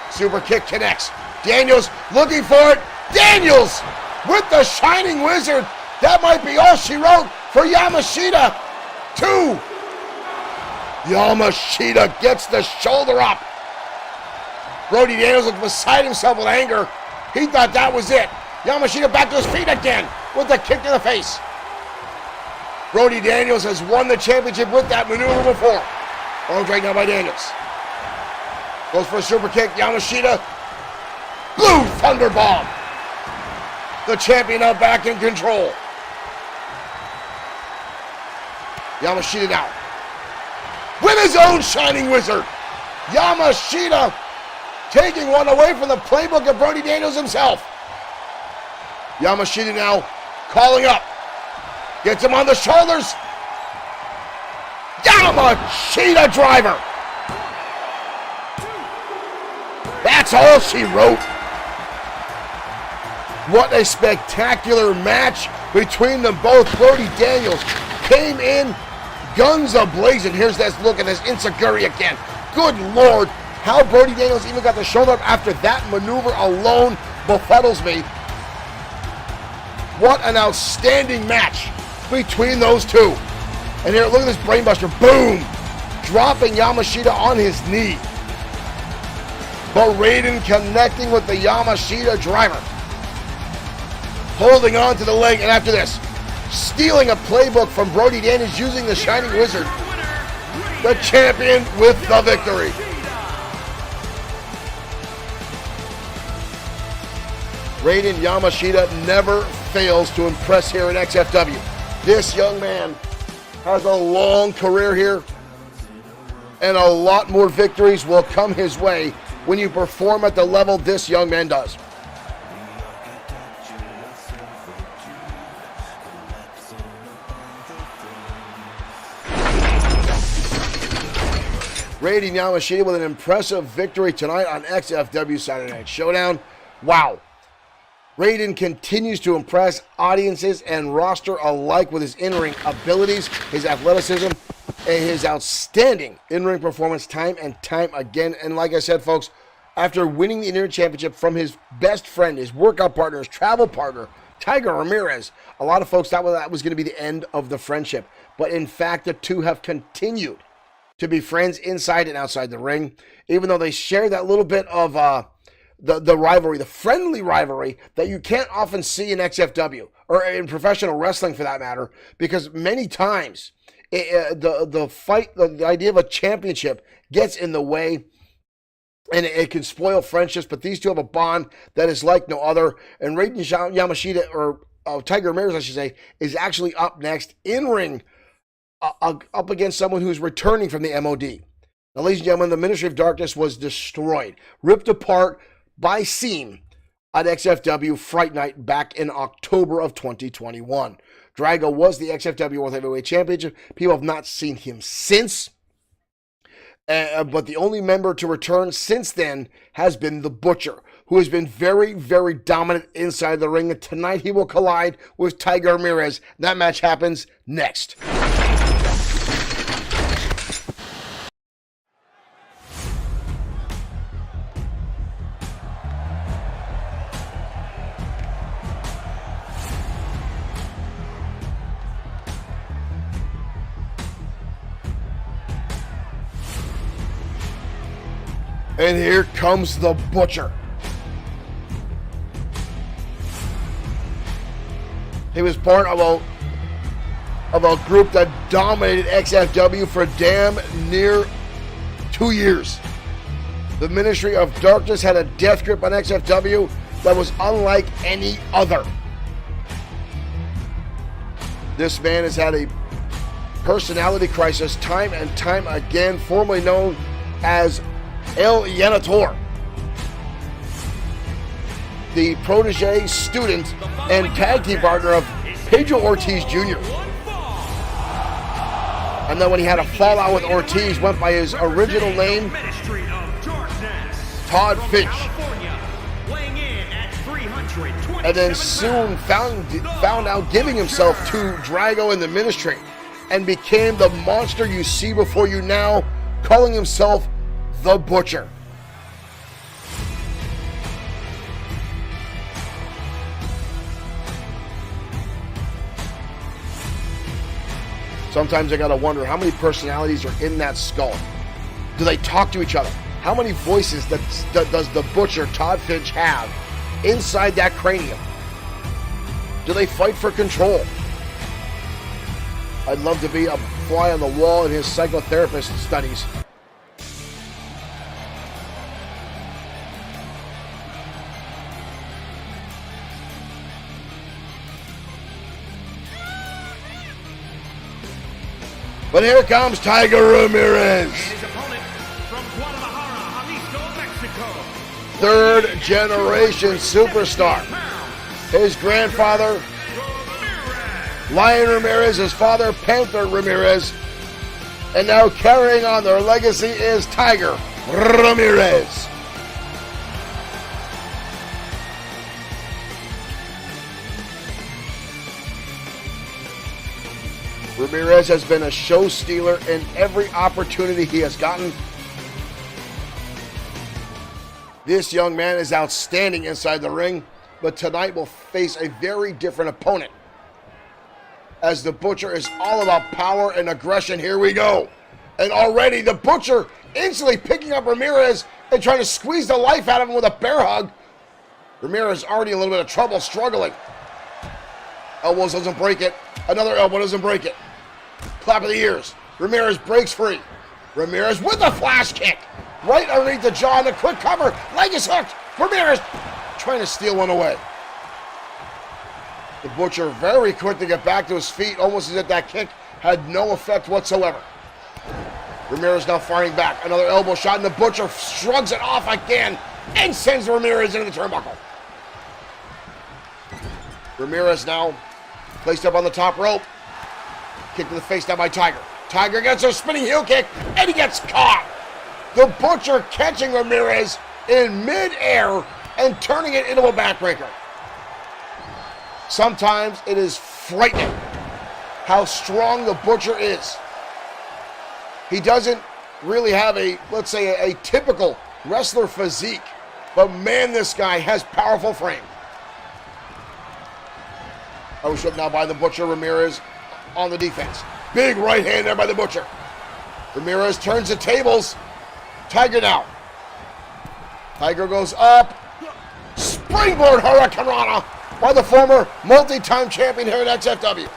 Speaker 1: Super kick connects. Daniels looking for it. Daniels with the Shining Wizard. That might be all she wrote for Yamashita. Two. Yamashita gets the shoulder up. Brody Daniels looked beside himself with anger. He thought that was it. Yamashita back to his feet again with the kick to the face. Brody Daniels has won the championship with that maneuver before. Arms right now by Daniels. Goes for a super kick. Yamashita. Blue Thunderbomb. The champion now back in control. Yamashita now. With his own Shining Wizard. Yamashita taking one away from the playbook of Brody Daniels himself. Yamashita now calling up. Gets him on the shoulders. Yamashita driver. That's all she wrote. What a spectacular match between them both. Brody Daniels came in guns a-blazing. Here's this look at this enziguri again. Good Lord. How Brody Daniels even got the shoulder up after that maneuver alone befuddles me. What an outstanding match between those two. And here, look at this brainbuster. Boom! Dropping Yamashita on his knee. But Raiden connecting with the Yamashita driver. Holding on to the leg, and after this, stealing a playbook from Brody Daniels using the Shining Wizard. The champion with the victory. Raiden Yamashita never fails to impress here in XFW. This young man has a long career here, and a lot more victories will come his way when you perform at the level this young man does. Raiden Yamashita with an impressive victory tonight on XFW Saturday Night Showdown. Wow. Raiden continues to impress audiences and roster alike with his in-ring abilities, his athleticism, and his outstanding in-ring performance time and time again. And like I said, folks, after winning the in-ring championship from his best friend, his workout partner, his travel partner, Tiger Ramirez, a lot of folks thought that was going to be the end of the friendship. But in fact, the two have continued to be friends inside and outside the ring, even though they share that little bit of the rivalry, the friendly rivalry that you can't often see in XFW or in professional wrestling for that matter, because many times the fight, the idea of a championship gets in the way and it can spoil friendships, but these two have a bond that is like no other. And Raiden Yamashita, or Tiger Ramirez, I should say, is actually up next in ring up against someone who's returning from the MOD. Now, ladies and gentlemen, the Ministry of Darkness was destroyed, ripped apart by Seam at XFW Fright Night back in October of 2021. Drago was the XFW World Heavyweight Champion. People have not seen him since. But the only member to return since then has been the Butcher, who has been very, very dominant inside the ring. And tonight he will collide with Tiger Ramirez. That match happens next. And here comes the Butcher. He was part of a group that dominated XFW for damn near 2 years. The Ministry of Darkness had a death grip on XFW that was unlike any other. This man has had a personality crisis time and time again, formerly known as El Yanator, the protege, student, and tag team partner of Pedro Ortiz Jr. And then when he had a fallout with Ortiz, went by his original name, Todd Finch. And then soon found out giving himself to Drago in the Ministry and became the monster you see before you now, calling himself the Butcher. Sometimes I gotta wonder how many personalities are in that skull. Do they talk to each other? How many voices does the Butcher, Todd Finch, have inside that cranium? Do they fight for control? I'd love to be a fly on the wall in his psychotherapist studies. But here comes Tiger Ramirez.
Speaker 2: His opponent from Guadalajara, Jalisco, Mexico.
Speaker 1: Third generation superstar. His grandfather, Lion Ramirez, his father, Panther Ramirez. And now carrying on their legacy is Tiger Ramirez. Ramirez has been a show stealer in every opportunity he has gotten. This young man is outstanding inside the ring, but tonight will face a very different opponent. As the Butcher is all about power and aggression, here we go. And already the Butcher instantly picking up Ramirez and trying to squeeze the life out of him with a bear hug. Ramirez already in a little bit of trouble, struggling. Elbows doesn't break it. Another elbow doesn't break it. Clap of the ears. Ramirez breaks free. Ramirez with a flash kick. Right underneath the jaw and a quick cover. Leg is hooked. Ramirez trying to steal one away. The Butcher very quick to get back to his feet, almost as if that kick had no effect whatsoever. Ramirez now firing back. Another elbow shot, and the Butcher shrugs it off again and sends Ramirez into the turnbuckle. Ramirez now placed up on the top rope. Kick to the face down by Tiger. Tiger gets a spinning heel kick, and he gets caught. The Butcher catching Ramirez in mid-air and turning it into a backbreaker. Sometimes it is frightening how strong the Butcher is. He doesn't really have a, let's say, a typical wrestler physique, but man, this guy has powerful frame. Pushed up now by the Butcher. Ramirez on the defense. Big right hand there by the Butcher. Ramirez turns the tables. Tiger now. Tiger goes up. Springboard Hurricanrana by the former multi-time champion here at XFW.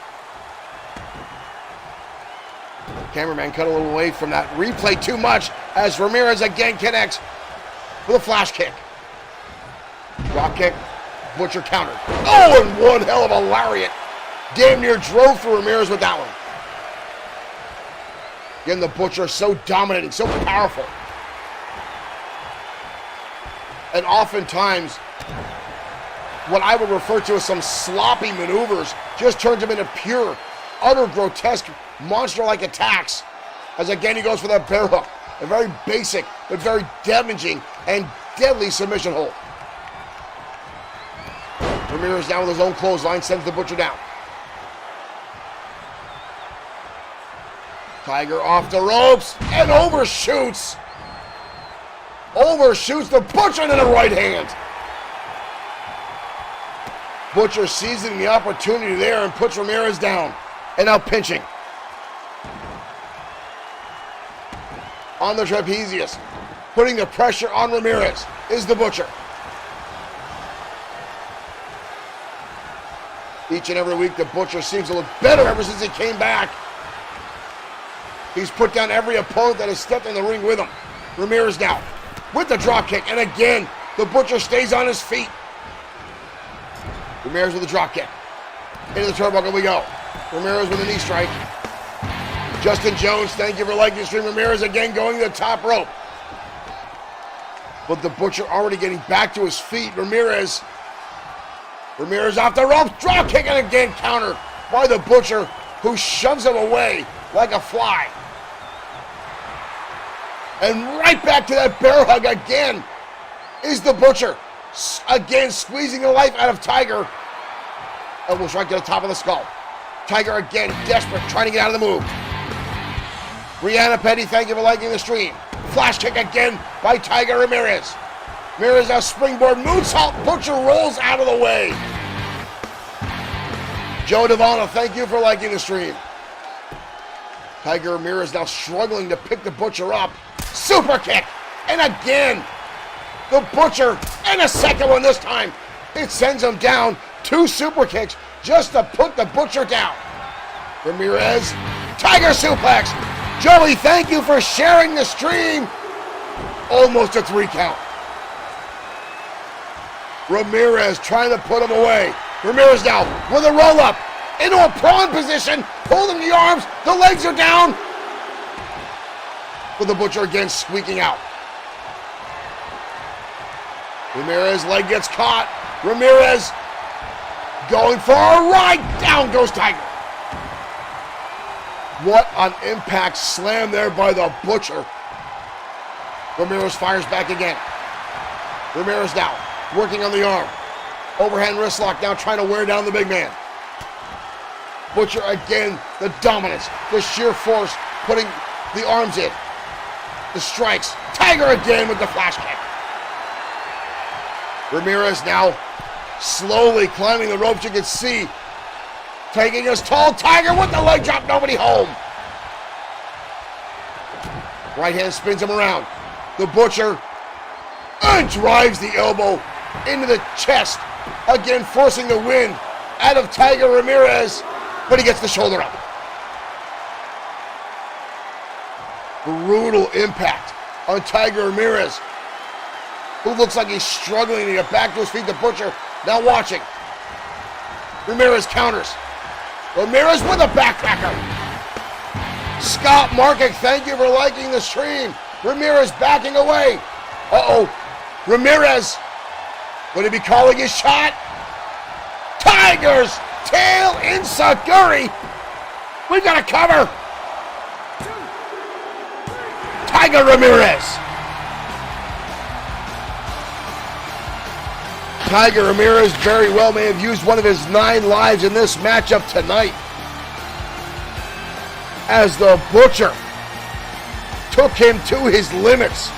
Speaker 1: Cameraman cut a little away from that replay too much as Ramirez again connects with a flash kick. Drop kick. Butcher countered. Oh, and one hell of a lariat. Damn near drove through Ramirez with that one. Again, the Butcher so dominating, so powerful. And oftentimes, what I would refer to as some sloppy maneuvers just turns him into pure, utter grotesque, monster-like attacks. As again, he goes for that bear hook. A very basic, but very damaging and deadly submission hold. Ramirez down with his own clothesline, sends the Butcher down. Tiger off the ropes and overshoots. Overshoots the Butcher into the right hand. Butcher seizing the opportunity there and puts Ramirez down. And now pinching. On the trapezius, putting the pressure on Ramirez is the Butcher. Each and every week, the Butcher seems to look better ever since he came back. He's put down every opponent that has stepped in the ring with him. Ramirez now with the dropkick, and again, the Butcher stays on his feet. Ramirez with the dropkick. Into the turnbuckle we go. Ramirez with a knee strike. Justin Jones, thank you for liking the stream. Ramirez again going to the top rope. But the Butcher already getting back to his feet. Ramirez off the ropes, drop kick, and again countered by the Butcher, who shoves him away like a fly. And right back to that bear hug again is the Butcher. Again squeezing the life out of Tiger. Elbow strike to the top of the skull. Tiger again desperate, trying to get out of the move. Brianna Petty, thank you for liking the stream. Flash kick again by Tiger Ramirez. Ramirez now springboard moonsault. Butcher rolls out of the way. Joe Devana, thank you for liking the stream. Tiger Ramirez now struggling to pick the Butcher up. Super kick. And again, the Butcher, and a second one this time. It sends him down. 2 super kicks just to put the Butcher down. Ramirez, Tiger suplex. Joey, thank you for sharing the stream. Almost a 3 count. Ramirez trying to put him away. Ramirez now with a roll up into a prawn position, holding the arms. The legs are down. With the Butcher again squeaking out. Ramirez leg gets caught. Ramirez going for a ride. Down goes Tiger. What an impact slam there by the Butcher. Ramirez fires back again. Ramirez now working on the arm. Overhand wrist lock now trying to wear down the big man. Butcher again, the dominance, the sheer force, putting the arms in. The strikes. Tiger again with the flash kick. Ramirez now slowly climbing the ropes. You can see taking his tall. Tiger with the leg drop. Nobody home. Right hand spins him around. The Butcher drives the elbow into the chest. Again forcing the wind out of Tiger Ramirez. But he gets the shoulder up. Brutal impact on Tiger Ramirez, who looks like he's struggling to get back to his feet. The Butcher now watching. Ramirez counters. Ramirez with a backpacker. Scott Markick, thank you for liking the stream. Ramirez backing away. Uh-oh. Ramirez, would he be calling his shot? Tiger's tail enziguri. We've got a cover. Tiger Ramirez. Tiger Ramirez very well may have used one of his 9 lives in this matchup tonight, as the Butcher took him to his limits.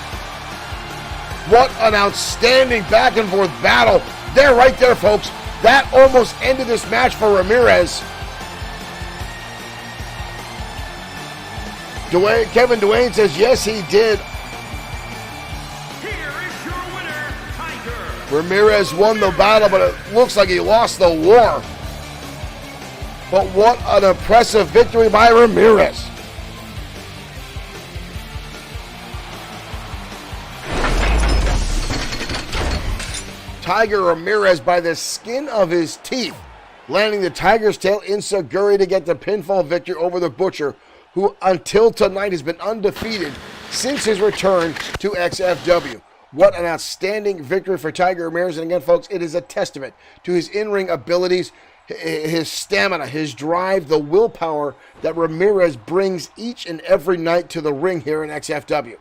Speaker 1: What an outstanding back and forth battle. There, right there, folks. That almost ended this match for Ramirez. Kevin Dwayne says, yes, he did.
Speaker 2: Here is your winner, Tiger.
Speaker 1: Ramirez won the battle, but it looks like he lost the war. But what an impressive victory by Ramirez. Tiger Ramirez by the skin of his teeth, landing the Tiger's Tail enziguri to get the pinfall victory over the Butcher, who until tonight has been undefeated since his return to XFW. What an outstanding victory for Tiger Ramirez. And again, folks, it is a testament to his in-ring abilities, his stamina, his drive, the willpower that Ramirez brings each and every night to the ring here in XFW.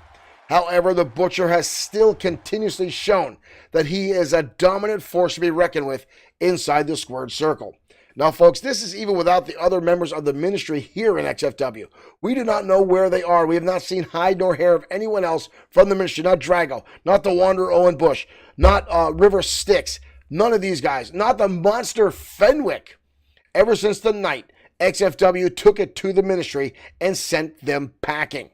Speaker 1: However, the Butcher has still continuously shown that he is a dominant force to be reckoned with inside the squared circle. Now, folks, this is even without the other members of the ministry here in XFW. We do not know where they are. We have not seen hide nor hair of anyone else from the ministry. Not Drago, not the Wanderer Owen Bush, not River Styx, none of these guys, not the monster Fenwick. Ever since the night XFW took it to the ministry and sent them packing.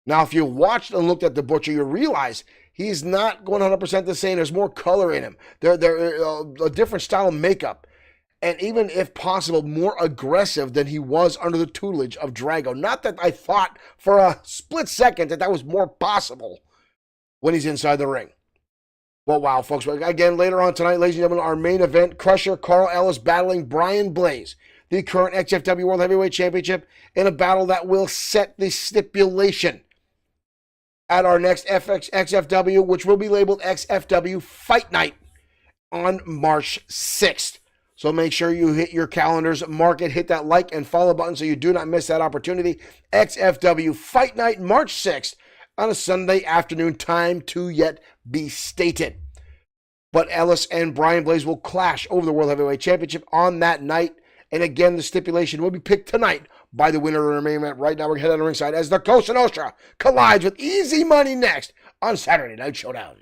Speaker 1: Now, if you watched and looked at the Butcher, you realize he's not 100% the same. There's more color in him. They're a different style of makeup. And even, if possible, more aggressive than he was under the tutelage of Drago. Not that I thought for a split second that was more possible when he's inside the ring. Well, wow, folks. Again, later on tonight, ladies and gentlemen, our main event, Crusher Carl Ellis battling Brian Blaze, the current XFW World Heavyweight Championship, in a battle that will set the stipulation at our next XFW, which will be labeled XFW Fight Night on March 6th. So make sure you hit your calendars, mark it, hit that like and follow button so you do not miss that opportunity. XFW Fight Night, March 6th on a Sunday afternoon, time to yet be stated. But Ellis and Brian Blaze will clash over the World Heavyweight Championship on that night. And again, the stipulation will be picked tonight by the winner of the main event. Right now, we're headed on the ringside as the Cosa Nostra collides with Easy Money next on Saturday Night Showdown.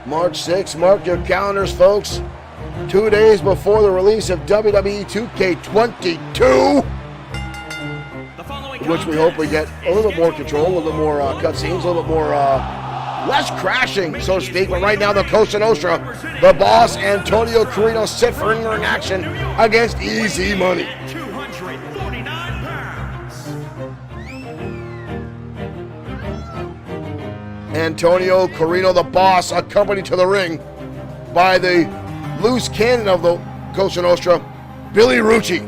Speaker 1: March 6th, mark your calendars, folks. 2 days before the release of WWE 2K22, which we hope we get a little bit more control, a little bit more cutscenes, a little bit more less crashing, so to speak. But right now, the Cosa Nostra, the boss, Antonio Carino, sit for in-ring action against Easy Money.
Speaker 2: 249 pounds.
Speaker 1: Antonio Carino, the boss, accompanied to the ring by the loose cannon of the Cosa Nostra, Billy Rucci.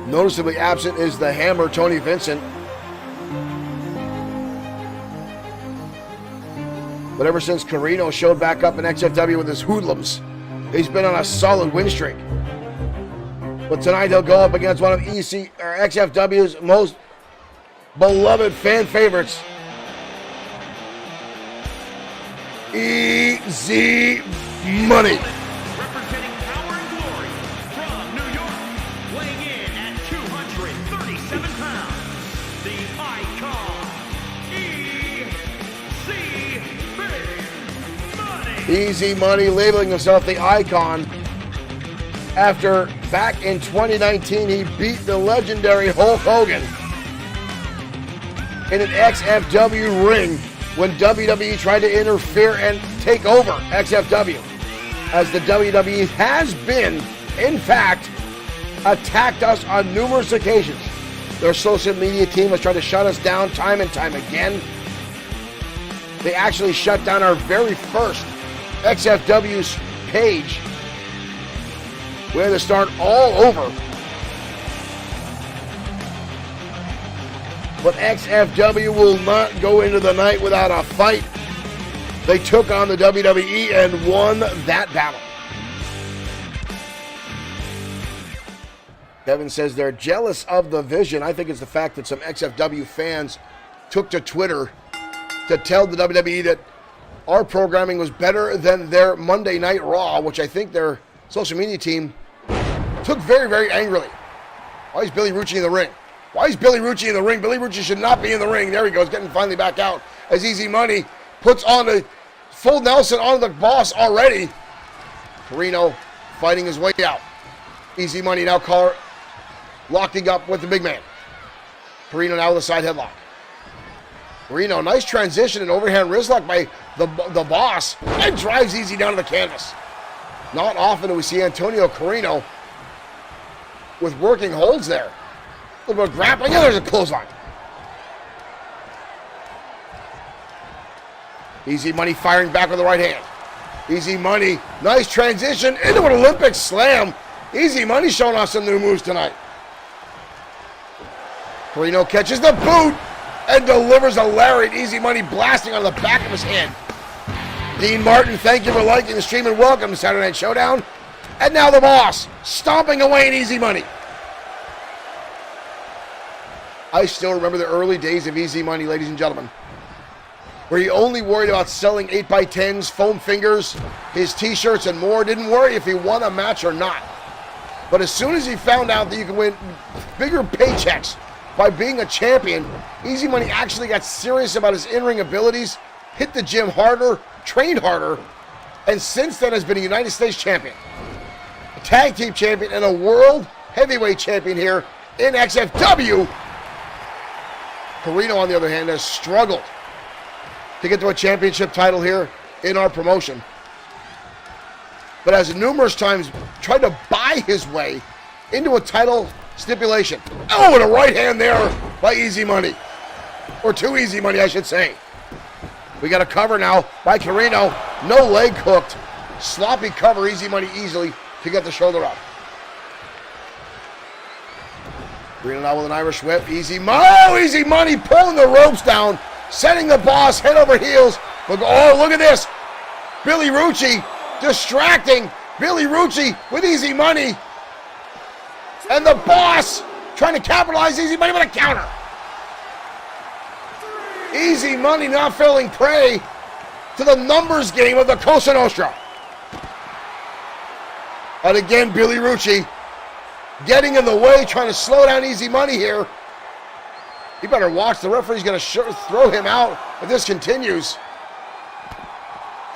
Speaker 1: Noticeably absent is the Hammer, Tony Vincent. But ever since Carino showed back up in XFW with his hoodlums, he's been on a solid win streak. But tonight he'll go up against one of XFW's most beloved fan favorites, Easy Money.
Speaker 2: Representing Power and Glory from New York, weighing in at 237 pounds, the Icon,
Speaker 1: Easy Money labeling himself the Icon after back in 2019 he beat the legendary Hulk Hogan in an XFW ring when WWE tried to interfere and take over XFW, as the WWE has been, in fact, attacked us on numerous occasions. Their social media team has tried to shut us down time and time again. They actually shut down our very first XFW's page. We had to start all over. But XFW will not go into the night without a fight. They took on the WWE and won that battle. Kevin says they're jealous of the vision. I think it's the fact that some XFW fans took to Twitter to tell the WWE that our programming was better than their Monday Night Raw, which I think their social media team took very, very angrily. Why is Billy Rucci in the ring? Why is Billy Rucci in the ring? Billy Rucci should not be in the ring. There he goes, getting finally back out as Easy Money puts on the full Nelson on the boss already. Carino fighting his way out. Easy Money now locking up with the big man. Carino now with a side headlock. Carino, nice transition and overhand wrist lock by the boss, and drives Easy down to the canvas. Not often do we see Antonio Carino with working holds there. A little bit of grappling, and there's a clothesline. Easy Money firing back with the right hand. Easy Money, nice transition into an Olympic slam. Easy Money showing off some new moves tonight. Carino catches the boot and delivers a lariat. Easy Money blasting on the back of his head. Dean Martin, thank you for liking the stream and welcome to Saturday Night Showdown. And now the Boss, stomping away in Easy Money. I still remember the early days of Easy Money, ladies and gentlemen, where he only worried about selling 8x10s, foam fingers, his t-shirts, and more. Didn't worry if he won a match or not. But as soon as he found out that you could win bigger paychecks by being a champion, Easy Money actually got serious about his in-ring abilities, hit the gym harder, trained harder, and since then has been a United States champion, a tag team champion, and a world heavyweight champion here in XFW. Carino, on the other hand, has struggled to get to a championship title here in our promotion, but has numerous times tried to buy his way into a title stipulation. Oh, and a right hand there by Easy Money. Or too Easy Money, I should say. We got a cover now by Carino. No leg hooked. Sloppy cover, Easy Money easily to get the shoulder up. Carino now with an Irish whip. Easy Money pulling the ropes down, sending the Boss head over heels. Oh, look at this. Billy Rucci distracting Billy Rucci with Easy Money. And the Boss trying to capitalize Easy Money with a counter. Easy Money not falling prey to the numbers game of the Cosa Nostra. And again, Billy Rucci getting in the way, trying to slow down Easy Money here. You better watch. The referee's going to throw him out if this continues.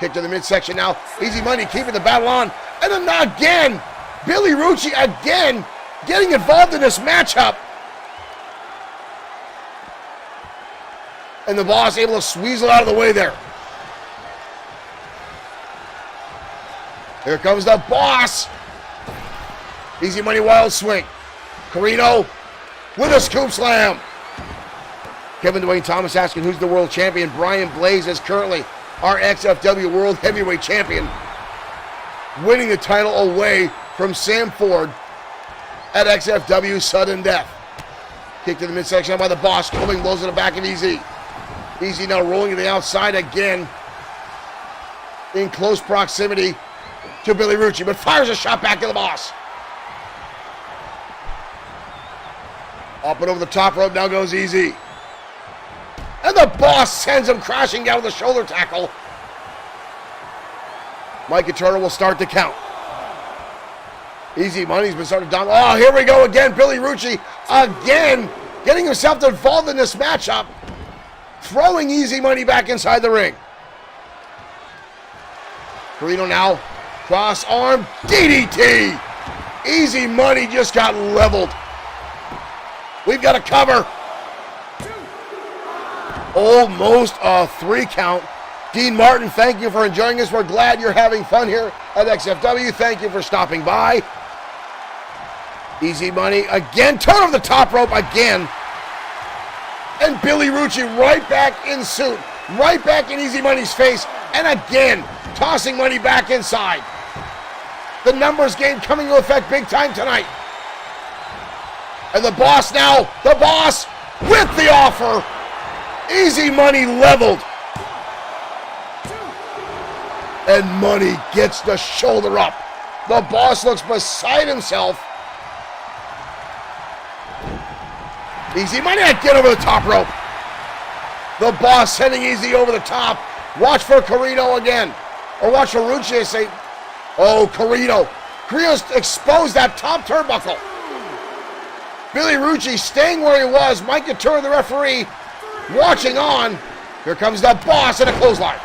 Speaker 1: Kick to the midsection now. Easy Money keeping the battle on. And then again, Billy Rucci again getting involved in this matchup. And the Boss able to squeeze it out of the way there. Here comes the Boss. Easy Money wild swing. Carino with a scoop slam. Kevin Dwayne Thomas asking who's the world champion. Brian Blaze is currently our XFW World Heavyweight Champion, winning the title away from Sam Ford at XFW Sudden Death. Kick to the midsection by the Boss, coming blows to the back of Easy. Easy now rolling to the outside again in close proximity to Billy Rucci, but fires a shot back to the Boss. Up and over the top rope now goes Easy. And the Boss sends him crashing down with a shoulder tackle. Mike Turner will start to count. Easy Money's been starting down. Oh, here we go again. Billy Rucci again getting himself involved in this matchup. Throwing Easy Money back inside the ring. Carino now. Cross arm. DDT. Easy Money just got leveled. We've got a cover. Almost a 3 count. Dean Martin, thank you for enjoying us. We're glad you're having fun here at XFW. Thank you for stopping by. Easy Money again. Turn over the top rope again. And Billy Rucci right back in suit. Right back in Easy Money's face. And again, tossing Money back inside. The numbers game coming into effect big time tonight. And the Boss now. The Boss with the offer. Easy Money leveled. And Money gets the shoulder up. The Boss looks beside himself. Easy Money get over the top rope. The Boss sending Easy over the top. Watch for Carino again. Or watch for Rucci say, oh, Carino. Carino's exposed that top turnbuckle. Billy Rucci staying where he was. Mike Turner, the referee, watching on. Here comes the Boss in a clothesline.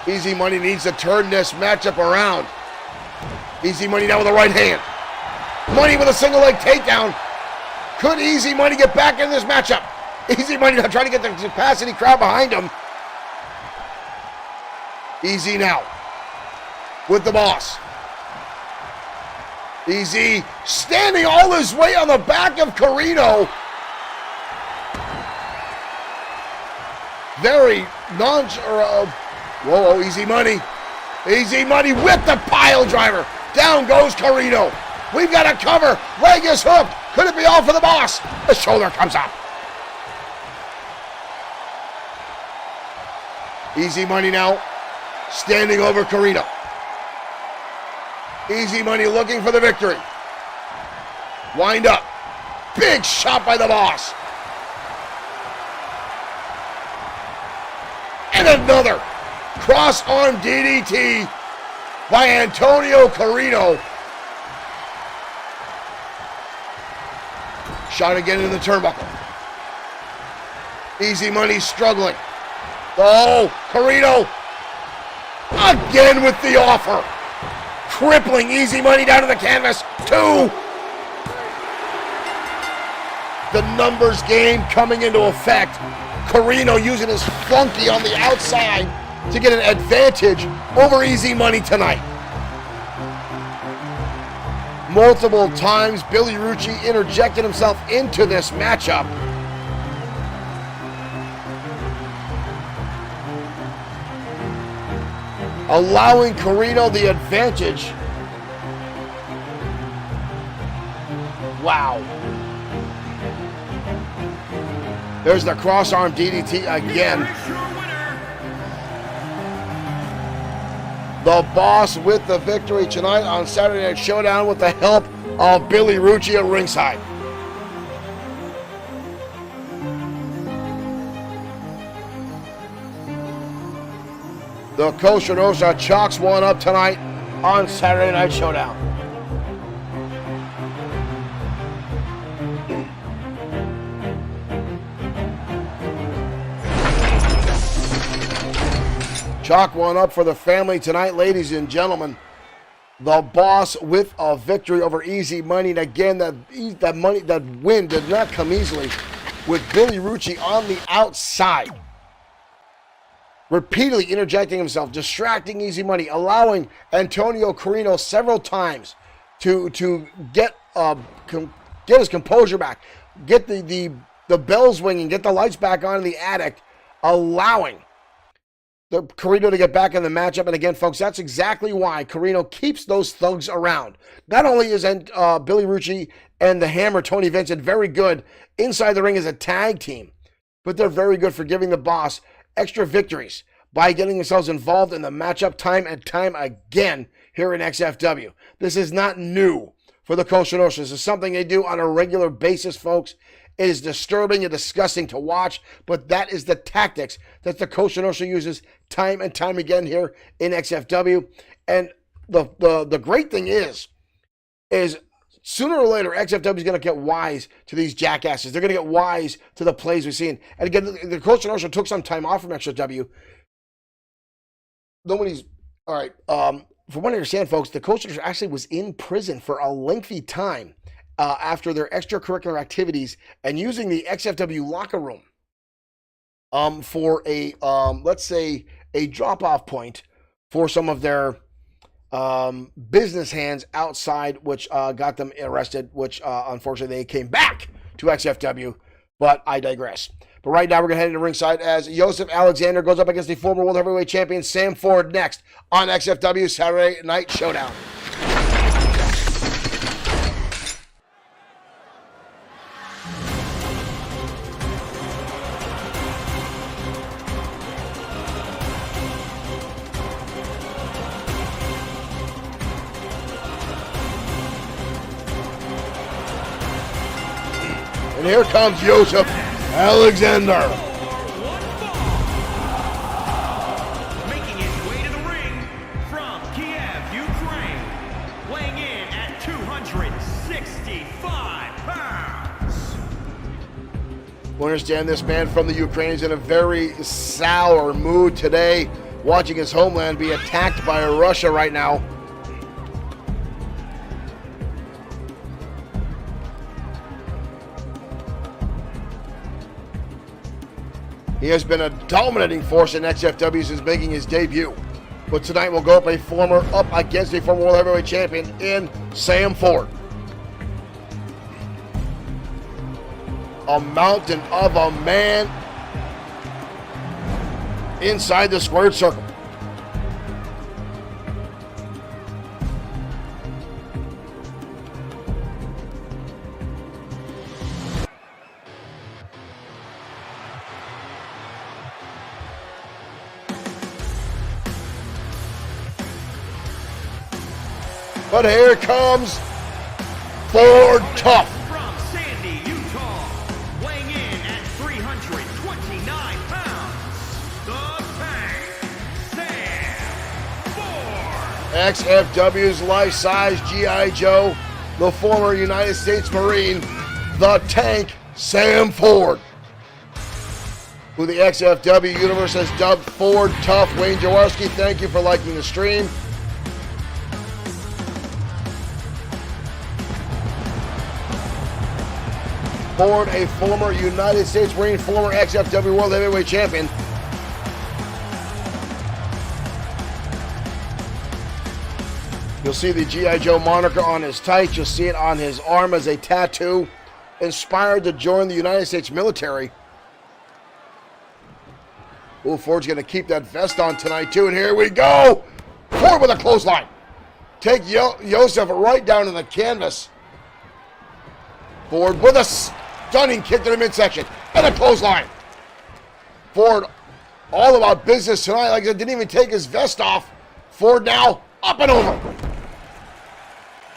Speaker 1: Easy Money needs to turn this matchup around. Easy Money now with the right hand. Money with a single leg takedown. Could Easy Money get back in this matchup? Easy Money now trying to get the capacity crowd behind him. Easy now with the Boss. Easy standing all his weight on the back of Carino. very whoa, easy money. Easy money with the pile driver. Down goes Carino. We've got a cover. Leg is hooked. Could it be all for the boss? The shoulder comes up. Easy money now. Standing over Carino. Easy money looking for the victory. Wind up. Big shot by the boss. And another cross-arm DDT by Antonio Carino. Shot again into the turnbuckle. Easy money struggling. Oh, Carino again with the offer. Crippling Easy Money down to the canvas. 2. The numbers game coming into effect. Carino using his flunky on the outside to get an advantage over Easy Money tonight. Multiple times, Billy Rucci interjected himself into this matchup. Allowing Carino the advantage. Wow. There's the cross-arm DDT again. The boss with the victory tonight on Saturday Night Showdown with the help of Billy Rucci at ringside. The Costa Nostra chalks one up tonight on Saturday Night Showdown. Chalk one up for the family tonight, ladies and gentlemen. The boss with a victory over Easy Money. And again, that win did not come easily with Billy Rucci on the outside. Repeatedly interjecting himself, distracting Easy Money, allowing Antonio Carino several times to get his composure back, get the bells ringing, get the lights back on in the attic, allowing the Carino to get back in the matchup. And again, folks, that's exactly why Carino keeps those thugs around. Not only is Billy Rucci and the Hammer, Tony Vincent, very good inside the ring as a tag team, but they're very good for giving the boss extra victories by getting themselves involved in the matchup time and time again here in XFW. This is not new for the Costa Nostra. This is something they do on a regular basis, folks. It is disturbing and disgusting to watch, but that is the tactics that the Costa Nostra uses time and time again here in XFW. And the great thing is sooner or later, XFW is going to get wise to these jackasses. They're going to get wise to the plays we've seen. And again, the Costa Nostra took some time off from XFW. All right. From what I understand, folks, the Costa Nostra actually was in prison for a lengthy time after their extracurricular activities and using the XFW locker room for a, let's say, a drop-off point for some of their business hands outside, which got them arrested, which unfortunately they came back to XFW, but I digress. But right now we're going to head into ringside as Joseph Alexander goes up against the former World Heavyweight Champion Sam Ford next on XFW Saturday Night Showdown. And here comes Joseph Alexander.
Speaker 2: Making his way to the ring from Kiev, Ukraine, weighing in at 265 pounds.
Speaker 1: We understand this man from the Ukraine is in a very sour mood today, watching his homeland be attacked by Russia right now. He has been a dominating force in XFW since making his debut. But tonight we'll go up against a former World Heavyweight Champion in Sam Ford. A mountain of a man. inside the squared circle. But here comes Ford Tough.
Speaker 2: From Sandy, Utah, weighing in at 329 pounds, the Tank, Sam Ford.
Speaker 1: XFW's life-size G.I. Joe, the former United States Marine, the Tank, Sam Ford, who the XFW universe has dubbed Ford Tough. Wayne Jaworski, thank you for liking the stream. Ford, a former United States Marine, former XFW World Heavyweight Champion. You'll see the G.I. Joe moniker on his tights. You'll see it on his arm as a tattoo. Inspired to join the United States military. Oh, Ford's going to keep that vest on tonight, too. And here we go. Ford with a clothesline. Take Yosef right down to the canvas. Ford with a stunning kick to the midsection. And a clothesline. Ford all about business tonight. Like I said, didn't even take his vest off. Ford now up and over.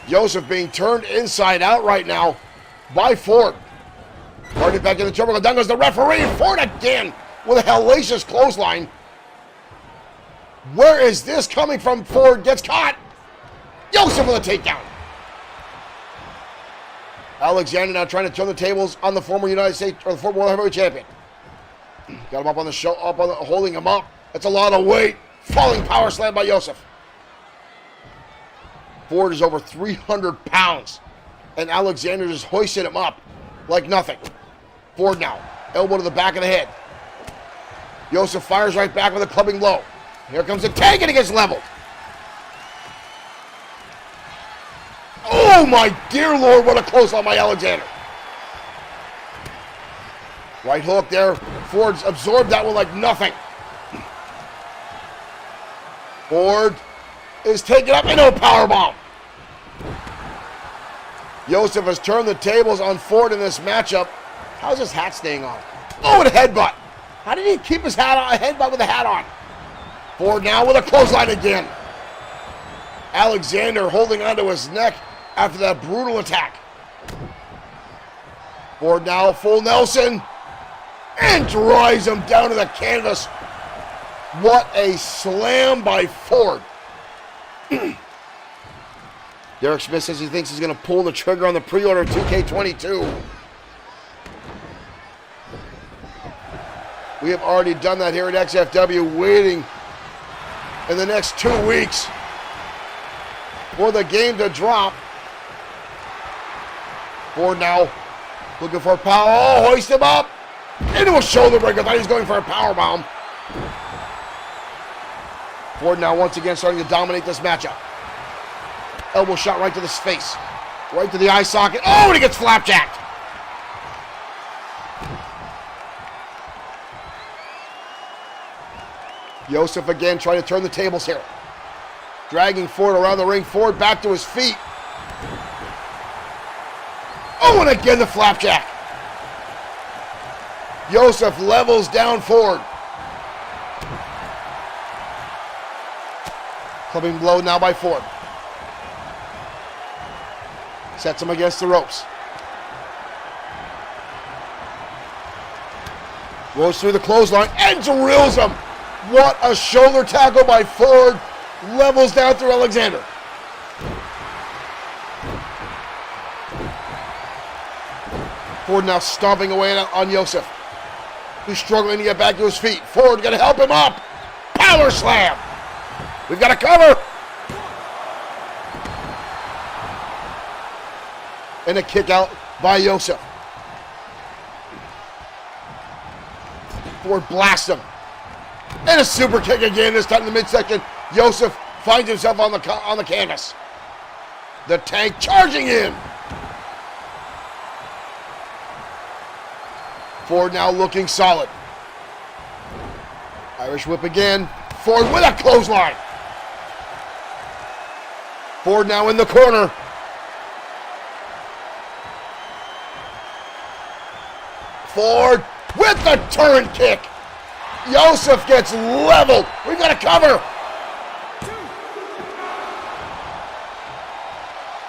Speaker 1: Yosef being turned inside out right now by Ford. Party back in the trouble. Down goes the referee. Ford again with a hellacious clothesline. Where is this coming from? Ford gets caught. Yosef with a takedown. Alexander now trying to turn the tables on the former United States or the former World Heavyweight Champion. Got him up on the show, holding him up. That's a lot of weight. Falling power slam by Yosef. Ford is over 300 pounds, and Alexander just hoisted him up like nothing. Ford now, elbow to the back of the head. Yosef fires right back with a clubbing blow. Here comes the tank, and it gets leveled. Oh my dear Lord, what a clothesline by Alexander. Right hook there. Ford's absorbed that one like nothing. Ford is taken up into a powerbomb. Yosef has turned the tables on Ford in this matchup. How's his hat staying on? Oh, and a headbutt. How did he keep his hat on? A headbutt with a hat on. Ford now with a clothesline again. Alexander holding onto his neck after that brutal attack. Ford now full Nelson and drives him down to the canvas. What a slam by Ford. Derek Smith says he thinks he's going to pull the trigger on the pre-order 2K22. We have already done that here at XFW, waiting in the next 2 weeks for the game to drop. Ford now looking for power. Oh, hoist him up into a shoulder breaker. Thought he was going for a power bomb. Ford now once again starting to dominate this matchup. Elbow shot right to the face. Right to the eye socket. Oh, and he gets flapjacked. Yosef again trying to turn the tables here. Dragging Ford around the ring. Ford back to his feet. Oh, and again the flapjack. Yosef levels down Ford. Clubbing blow now by Ford. Sets him against the ropes. Goes through the clothesline and drills him. What a shoulder tackle by Ford. Levels down through Alexander. Ford now stomping away on Yosef, who's struggling to get back to his feet. Ford gonna help him up. Power slam. We've got a cover. And a kick out by Yosef. Ford blasts him. And a super kick again, this time in the midsection. Yosef finds himself on the canvas. The Tank charging in. Ford now looking solid. Irish whip again. Ford with a clothesline. Ford now in the corner. Ford with the turn kick. Yosef gets leveled. We've got to cover.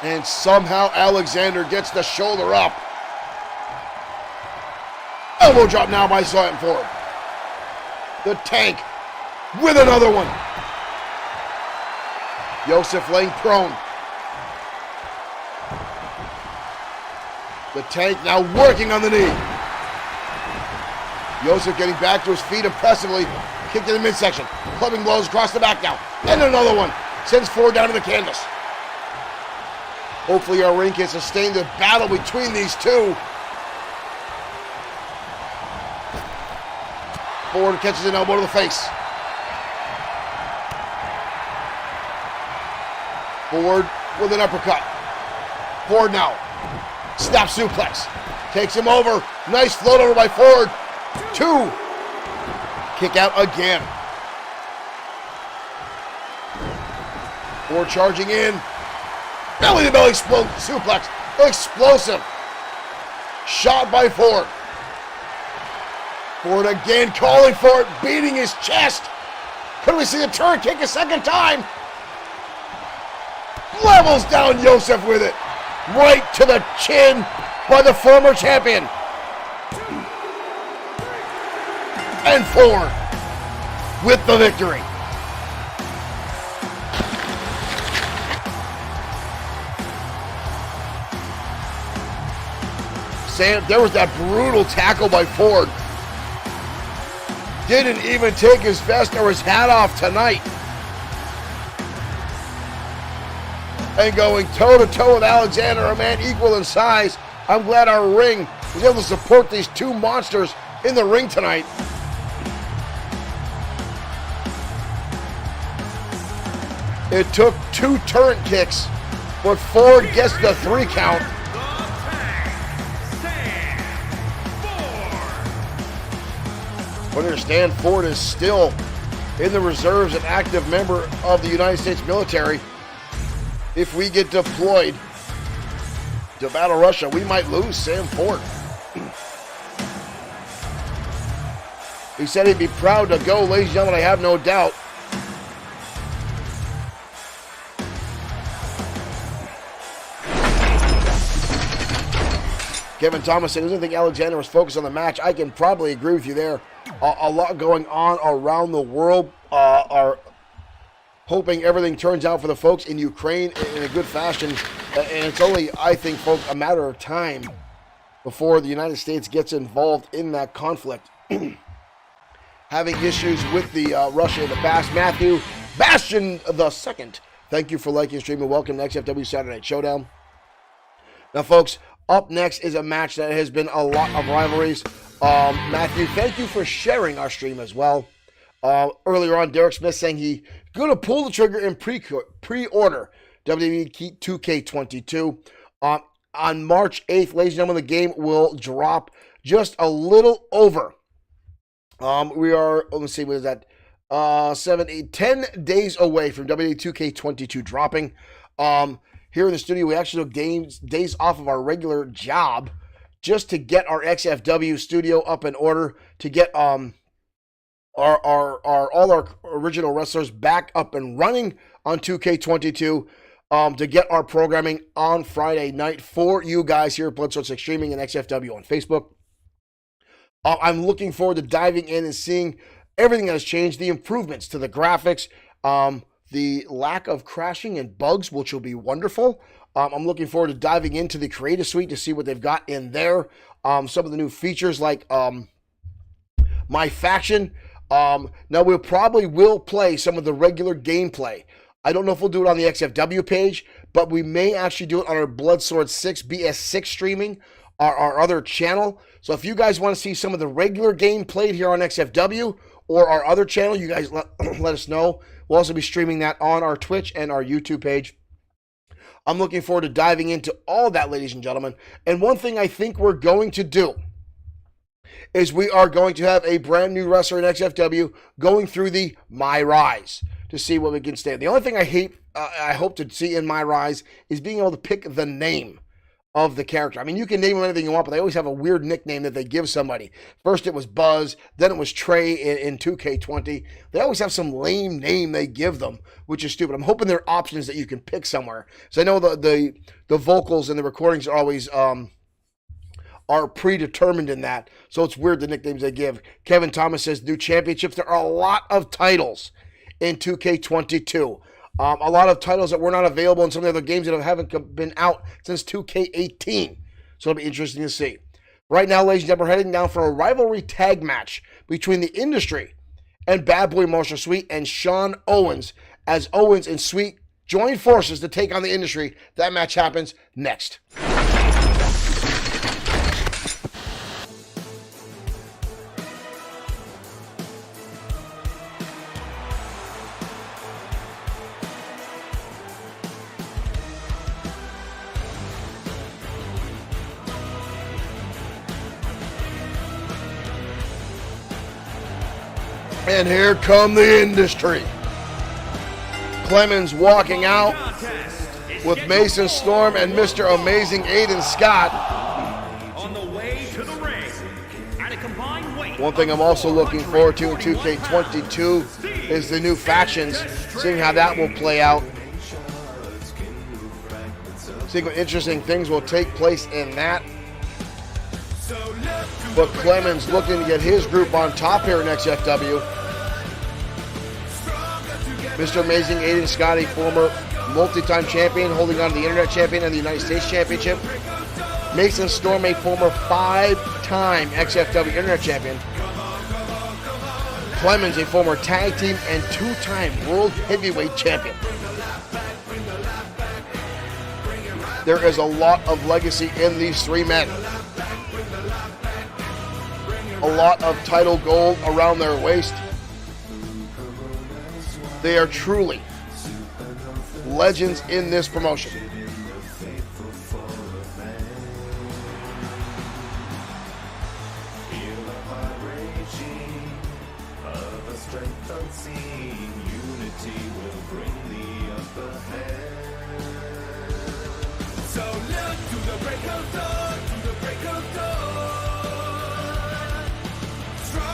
Speaker 1: And somehow Alexander gets the shoulder up. Elbow drop now by Silent Ford. The Tank with another one. Yosef laying prone. The Tank now working on the knee. Yosef getting back to his feet impressively. Kick to the midsection. Clubbing blows across the back now. And another one. Sends Ford down to the canvas. Hopefully our ring can sustain the battle between these two. Ford catches an elbow to the face. Ford with an uppercut. Ford now. Snap suplex. Takes him over. Nice float over by Ford. 2. Kick out again. Ford charging in. Belly to belly suplex. Explosive. Shot by Ford. Ford again calling for it, beating his chest. Could we see the turn kick a second time? Levels down Yosef with it. Right to the chin by the former champion. And Ford with the victory. Sam, there was that brutal tackle by Ford. Didn't even take his vest or his hat off tonight. And going toe-to-toe with Alexander, a man equal in size. I'm glad our ring was able to support these two monsters in the ring tonight. It took 2 turn kicks, but Ford gets the 3 count. But understand, Ford is still in the reserves, an active member of the United States military. If we get deployed to battle Russia, we might lose Sam Ford. He said he'd be proud to go, ladies and gentlemen, I have no doubt. Kevin Thomas said, doesn't think Alexander was focused on the match. I can probably agree with you there. A lot going on around the world. Are hoping everything turns out for the folks in Ukraine in a good fashion. And it's only, I think, folks, a matter of time before the United States gets involved in that conflict. Having issues with the Russia in the past. Matthew Bastion II, thank you for liking and streaming. Welcome to XFW Saturday Night Showdown. Now, folks, up next is a match that has been a lot of rivalries. Matthew, thank you for sharing our stream as well. Earlier on, Derek Smith saying he's going to pull the trigger and pre-order WWE 2K22. On March 8th, ladies and gentlemen, the game will drop just a little over. We are, let's see, what is that? 7, 8, 10 days away from WWE 2K22 dropping. Here in the studio, we actually took days off of our regular job just to get our XFW studio up in order, to get all our original wrestlers back up and running on 2K22, to get our programming on Friday night for you guys here at Bloodsword6 Streaming and XFW on Facebook. I'm looking forward to diving in and seeing everything that has changed, the improvements to the graphics, the lack of crashing and bugs, which will be wonderful. I'm looking forward to diving into the Creative Suite to see what they've got in there. Some of the new features like My Faction. Now, we probably will play some of the regular gameplay. I don't know if we'll do it on the XFW page, but we may actually do it on our Bloodsword6 BS6 streaming, our other channel. So if you guys want to see some of the regular game played here on XFW or our other channel, you guys let us know. We'll also be streaming that on our Twitch and our YouTube page. I'm looking forward to diving into all that, ladies and gentlemen. And one thing I think we're going to do is we are going to have a brand new wrestler in XFW going through the My Rise to see what we can stand. The only thing I hope to see in My Rise is being able to pick the name of the character. I mean, you can name them anything you want, but they always have a weird nickname that they give somebody. First it was Buzz, then it was Trey in 2K20. They always have some lame name they give them, which is stupid. I'm hoping there are options that you can pick somewhere. So I know the vocals and the recordings are always are predetermined in that. So it's weird the nicknames they give. Kevin Thomas says new championships. There are a lot of titles in 2K22. A lot of titles that were not available in some of the other games that haven't been out since 2K18. So it'll be interesting to see. Right now, ladies and gentlemen, we're heading down for a rivalry tag match between the Industry and Bad Boy Marshall Sweet and Sean Owens, as Owens and Sweet join forces to take on the Industry. That match happens next. And here come the Industry. Clemens walking out with Mason Storm and Mr. Amazing Aiden Scott.
Speaker 2: On the way to the ring at a combined weight.
Speaker 1: One thing I'm also looking forward to in 2K22 is the new factions, seeing how that will play out. Seeing what interesting things will take place in that. But Clemens looking to get his group on top here in XFW. Mr. Amazing Aiden Scott, a former multi-time champion, holding on to the Internet Champion and the United States Championship. Mason Storm, a former 5-time XFW Internet Champion. Clemens, a former tag team and 2-time World Heavyweight Champion. There is a lot of legacy in these three men. A lot of title gold around their waist. They are truly legends in this promotion.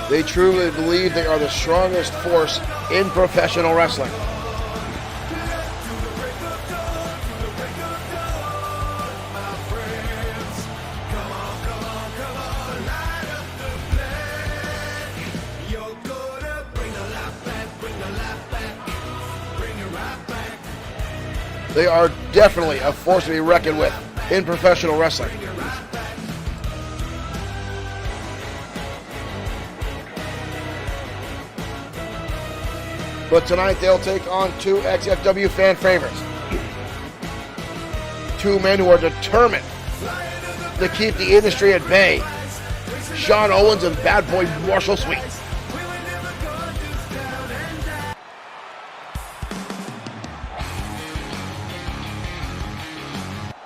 Speaker 1: They truly believe they are the strongest force in professional wrestling. They are definitely a force to be reckoned with in professional wrestling. But tonight they'll take on two XFW fan favorites. Two men who are determined to keep the Industry at bay. Sean Owens and Bad Boy Marshall Sweet.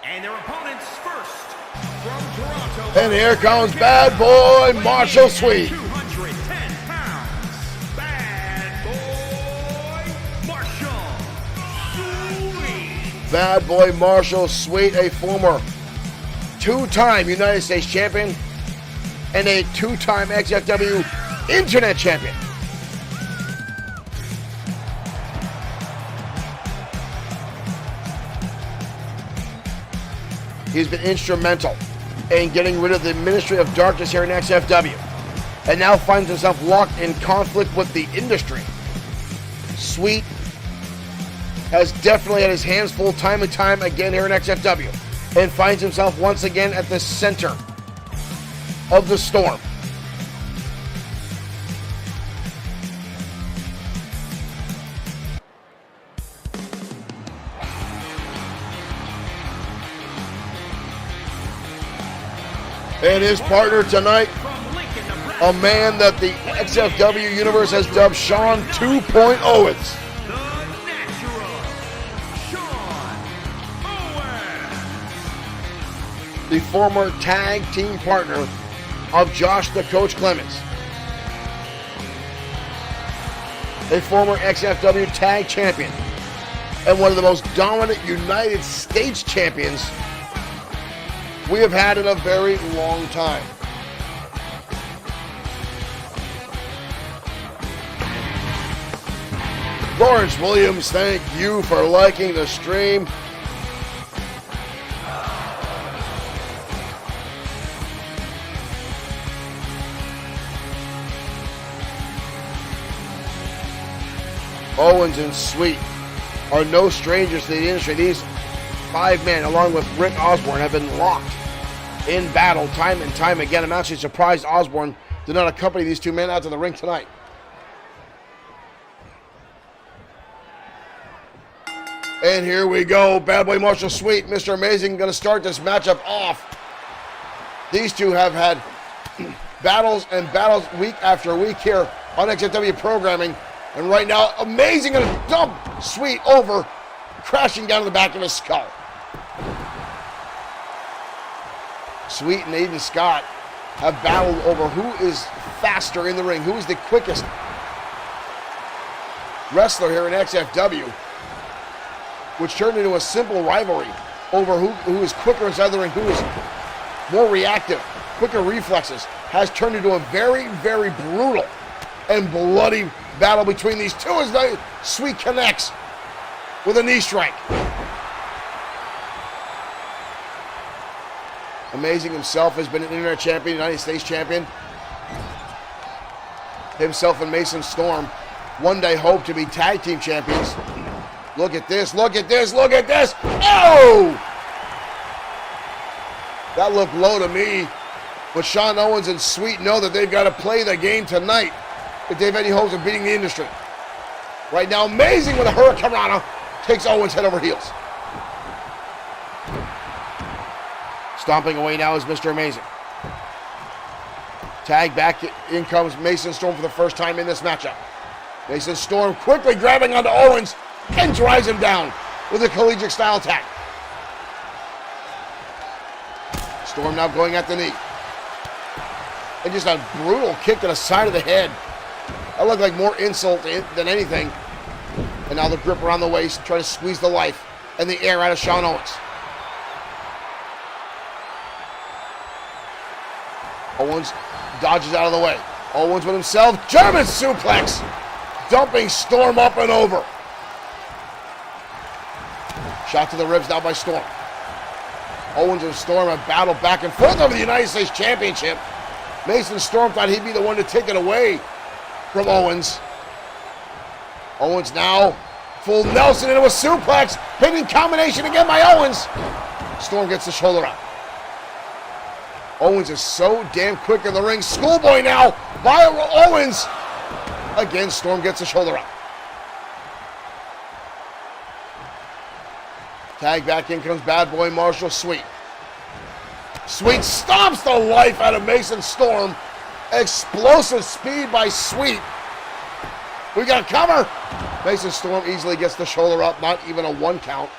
Speaker 2: And their opponents first from Toronto.
Speaker 1: And here comes Bad Boy Marshall Sweet.
Speaker 2: 210 pounds. Bad Boy Marshall Sweet.
Speaker 1: Bad Boy Marshall Sweet, a former 2-time United States champion and a 2-time XFW Internet champion. He's been instrumental in getting rid of the Ministry of Darkness here in XFW, and now finds himself locked in conflict with the Industry. Sweet has definitely had his hands full time and time again here in XFW, and finds himself once again at the center of the storm. And his partner tonight, a man that the XFW universe has dubbed Sean 2.0.
Speaker 2: The Natural, Sean Owens.
Speaker 1: The former tag team partner of Josh the Coach Clemens, a former XFW tag champion and one of the most dominant United States champions we have had in a very long time. Lawrence Williams, thank you for liking the stream. Owens and Sweet are no strangers to the industry. These 5 men, along with Rick Osborne, have been locked in battle time and time again. I'm actually surprised Osborne did not accompany these 2 men out to the ring tonight. And here we go. Bad Boy Marshall Sweet, Mr. Amazing, going to start this matchup off. These 2 have had battles and battles week after week here on XFW programming. And right now, Amazing going to dump Sweet over, crashing down to the back of his skull. Sweet and Aiden Scott have battled over who is faster in the ring, who is the quickest wrestler here in XFW, which turned into a simple rivalry over who is quicker inside the ring, who is more reactive, quicker reflexes, has turned into a very, very brutal and bloody battle between these 2 as Sweet connects with a knee strike. Amazing himself has been an internet champion, United States champion. Himself and Mason Storm one day hope to be tag team champions. Look at this, look at this, look at this. Oh! That looked low to me. But Sean Owens and Sweet know that they've got to play the game tonight if they have any hopes of beating the industry. Right now, Amazing with a Hurricanrana takes Owens head over heels. Stomping away now is Mr. Amazing. Tag back, in comes Mason Storm for the first time in this matchup. Mason Storm quickly grabbing onto Owens and drives him down with a collegiate style attack. Storm now going at the knee. And just a brutal kick to the side of the head. That looked like more insult than anything. And now the grip around the waist, trying to squeeze the life and the air out of Sean Owens. Owens dodges out of the way. Owens with himself, German suplex, dumping Storm up and over. Shot to the ribs now by Storm. Owens and Storm have battled back and forth over the United States Championship. Mason Storm thought he'd be the one to take it away from Owens. Owens now full Nelson into a suplex. Hitting combination again by Owens. Storm gets the shoulder up. Owens is so damn quick in the ring. Schoolboy now by Owens. Again, Storm gets the shoulder up. Tag back in comes Bad Boy Marshall Sweet. Sweet stomps the life out of Mason Storm. Explosive speed by Sweet. We got a cover. Mason Storm easily gets the shoulder up. Not even a 1 count.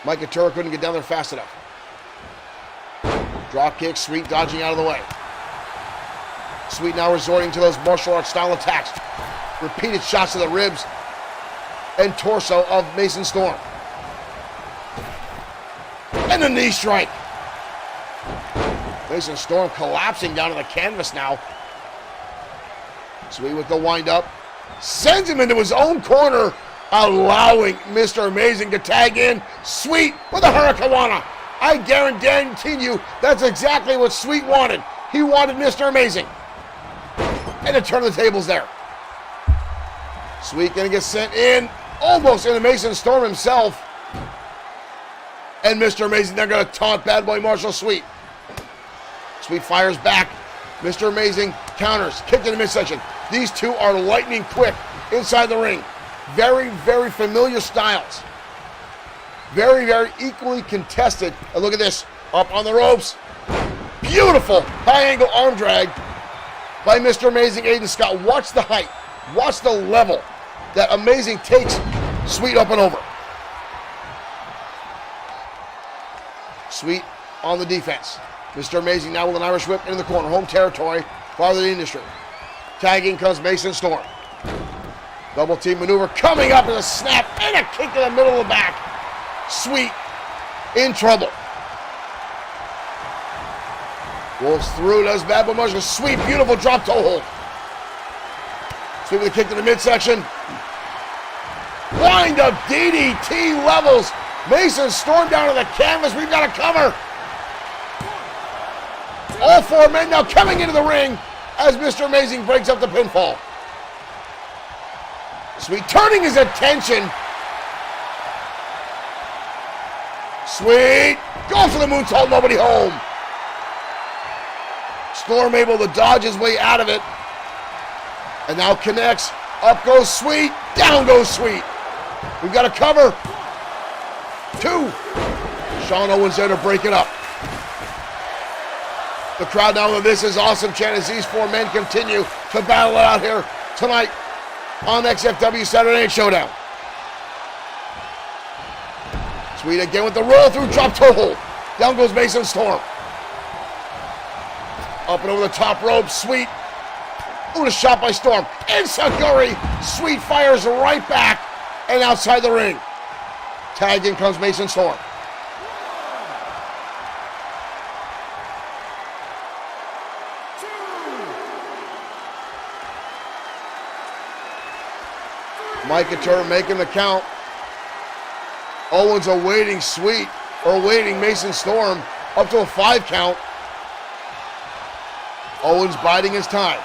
Speaker 1: Mike Couture couldn't get down there fast enough. Drop kick, Sweet dodging out of the way. Sweet now resorting to those martial arts style attacks. Repeated shots to the ribs and torso of Mason Storm. And a knee strike. Mason Storm collapsing down to the canvas now. Sweet with the wind up. Sends him into his own corner, allowing Mr. Amazing to tag in. Sweet with a Hurricanrana. I guarantee you that's exactly what Sweet wanted. He wanted Mr. Amazing. And a turn of the tables there. Sweet gonna get sent in, almost into Mason Storm himself. And Mr. Amazing, they're gonna taunt Bad Boy Marshall Sweet. Sweet fires back. Mr. Amazing counters, kick to the midsection. These 2 are lightning quick inside the ring. Very, very familiar styles. Very, very equally contested. And look at this, up on the ropes. Beautiful high angle arm drag by Mr. Amazing Aiden Scott. Watch the height, watch the level that Amazing takes Sweet up and over. Sweet on the defense. Mr. Amazing now with an Irish whip in the corner. Home territory, farther the industry. Tagging comes Mason Storm. Double team maneuver coming up as a snap and a kick to the middle of the back. Sweet in trouble. Wolves through, does bad, but much a sweet, beautiful drop toe hold. Sweet with a kick to the midsection. Wind up DDT levels. Mason Storm down to the canvas. We've got a cover. All four men now coming into the ring as Mr. Amazing breaks up the pinfall. Sweet turning his attention. Sweet goes for the moonsault, nobody home. Storm able to dodge his way out of it. And now connects. Up goes Sweet. Down goes Sweet. We've got a cover. 2. Sean Owens there to break it up. The crowd now with "This is awesome" chant as these four men continue to battle it out here tonight on XFW Saturday Night Showdown. Sweet again with the roll through drop toe hold. Down goes Mason Storm. Up and over the top rope, Sweet. Ooh, a shot by Storm. Enziguri. Sweet fires right back and outside the ring. Tagged in comes Mason Storm. Mike Couture making the count. Owens awaiting Sweet, or waiting Mason Storm up to a 5 count. Owens biding his time.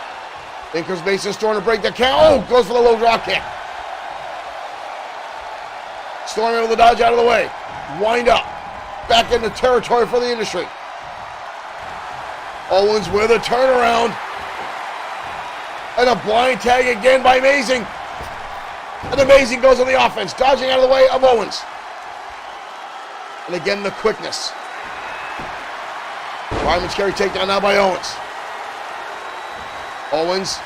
Speaker 1: In comes Mason Storm to break the count. Oh, goes for the low drop kick. Storm able to dodge out of the way. Wind up. Back into territory for the industry. Owens with a turnaround. And a blind tag again by Amazing. And Amazing goes on the offense, dodging out of the way of Owens. And again, the quickness. Fireman's carry takedown now by Owens. Owens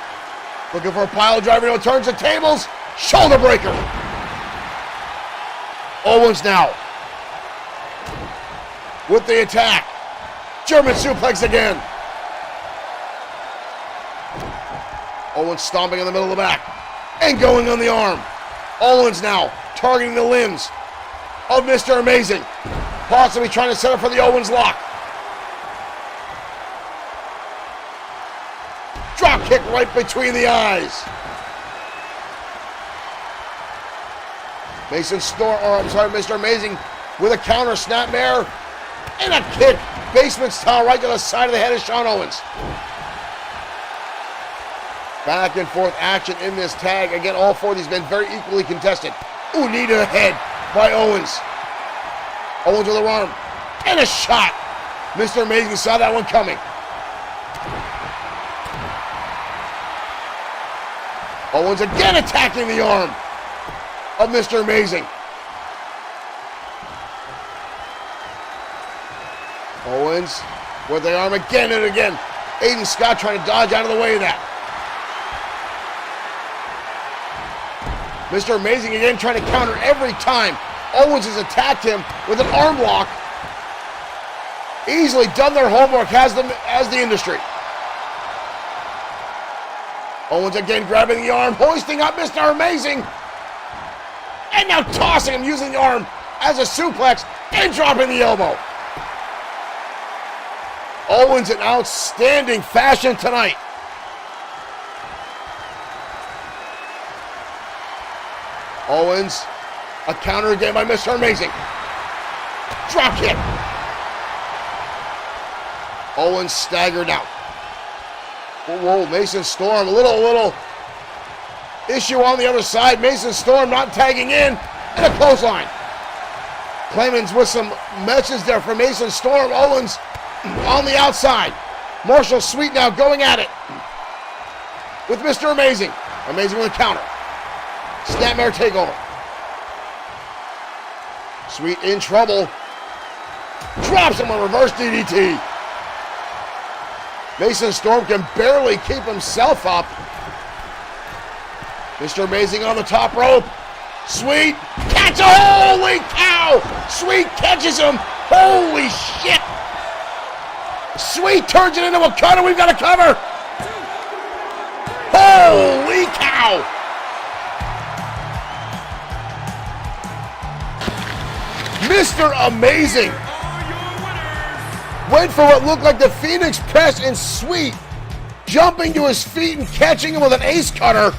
Speaker 1: looking for a pile driver, no turns the tables. Shoulder breaker. Owens now with the attack. German suplex again. Owens stomping in the middle of the back and going on the arm. Owens now targeting the limbs of Mr. Amazing. Possibly trying to set up for the Owens lock. Drop kick right between the eyes. Mr. Amazing with a counter snapmare and a kick. Basement style right to the side of the head of Sean Owens. Back and forth action in this tag. Again, all four of these men very equally contested. Ooh, knee to the head by Owens. Owens with a arm and a shot. Mr. Amazing saw that one coming. Owens again attacking the arm of Mr. Amazing. Owens with the arm again and again. Aiden Scott trying to dodge out of the way of that. Mr. Amazing again trying to counter every time. Owens has attacked him with an arm lock. Easily done their homework, has the industry. Owens again grabbing the arm, hoisting up Mr. Amazing. And now tossing him, using the arm as a suplex and dropping the elbow. Owens in outstanding fashion tonight. Owens, a counter again by Mr. Amazing. Drop kick. Owens staggered out. Whoa, Mason Storm, a little issue on the other side. Mason Storm not tagging in, and a clothesline. Clemens with some messages there for Mason Storm. Owens on the outside. Marshall Sweet now going at it with Mr. Amazing. Amazing with a counter. Snapmare takeover. Sweet in trouble. Drops him on reverse DDT. Mason Storm can barely keep himself up. Mr. Amazing on the top rope. Sweet catch. Holy cow! Sweet catches him. Holy shit! Sweet turns it into a cutter. We've got a cover. Holy cow. Mr. Amazing went for what looked like the Phoenix Press, and Sweet jumping to his feet and catching him with an ace cutter.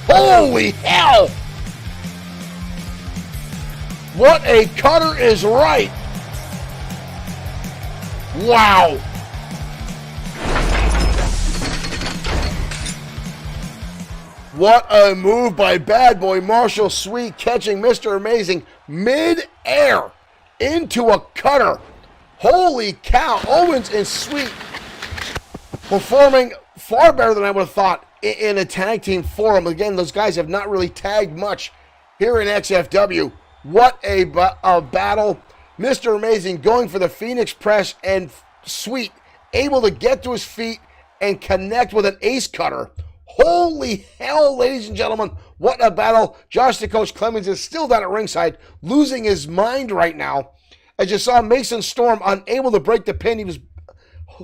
Speaker 1: Holy hell! What a cutter is right. Wow. What a move by bad boy Marshall Sweet, catching Mr. Amazing mid-air into a cutter. Holy cow. Owens and Sweet performing far better than I would have thought in a tag team forum. Again, those guys have not really tagged much here in XFW. What a battle. Mr. Amazing going for the Phoenix Press, and Sweet able to get to his feet and connect with an ace cutter. Holy hell, ladies and gentlemen, what a battle. Josh the Coach Clemens is still down at ringside, losing his mind right now. As you saw, Mason Storm unable to break the pin. He was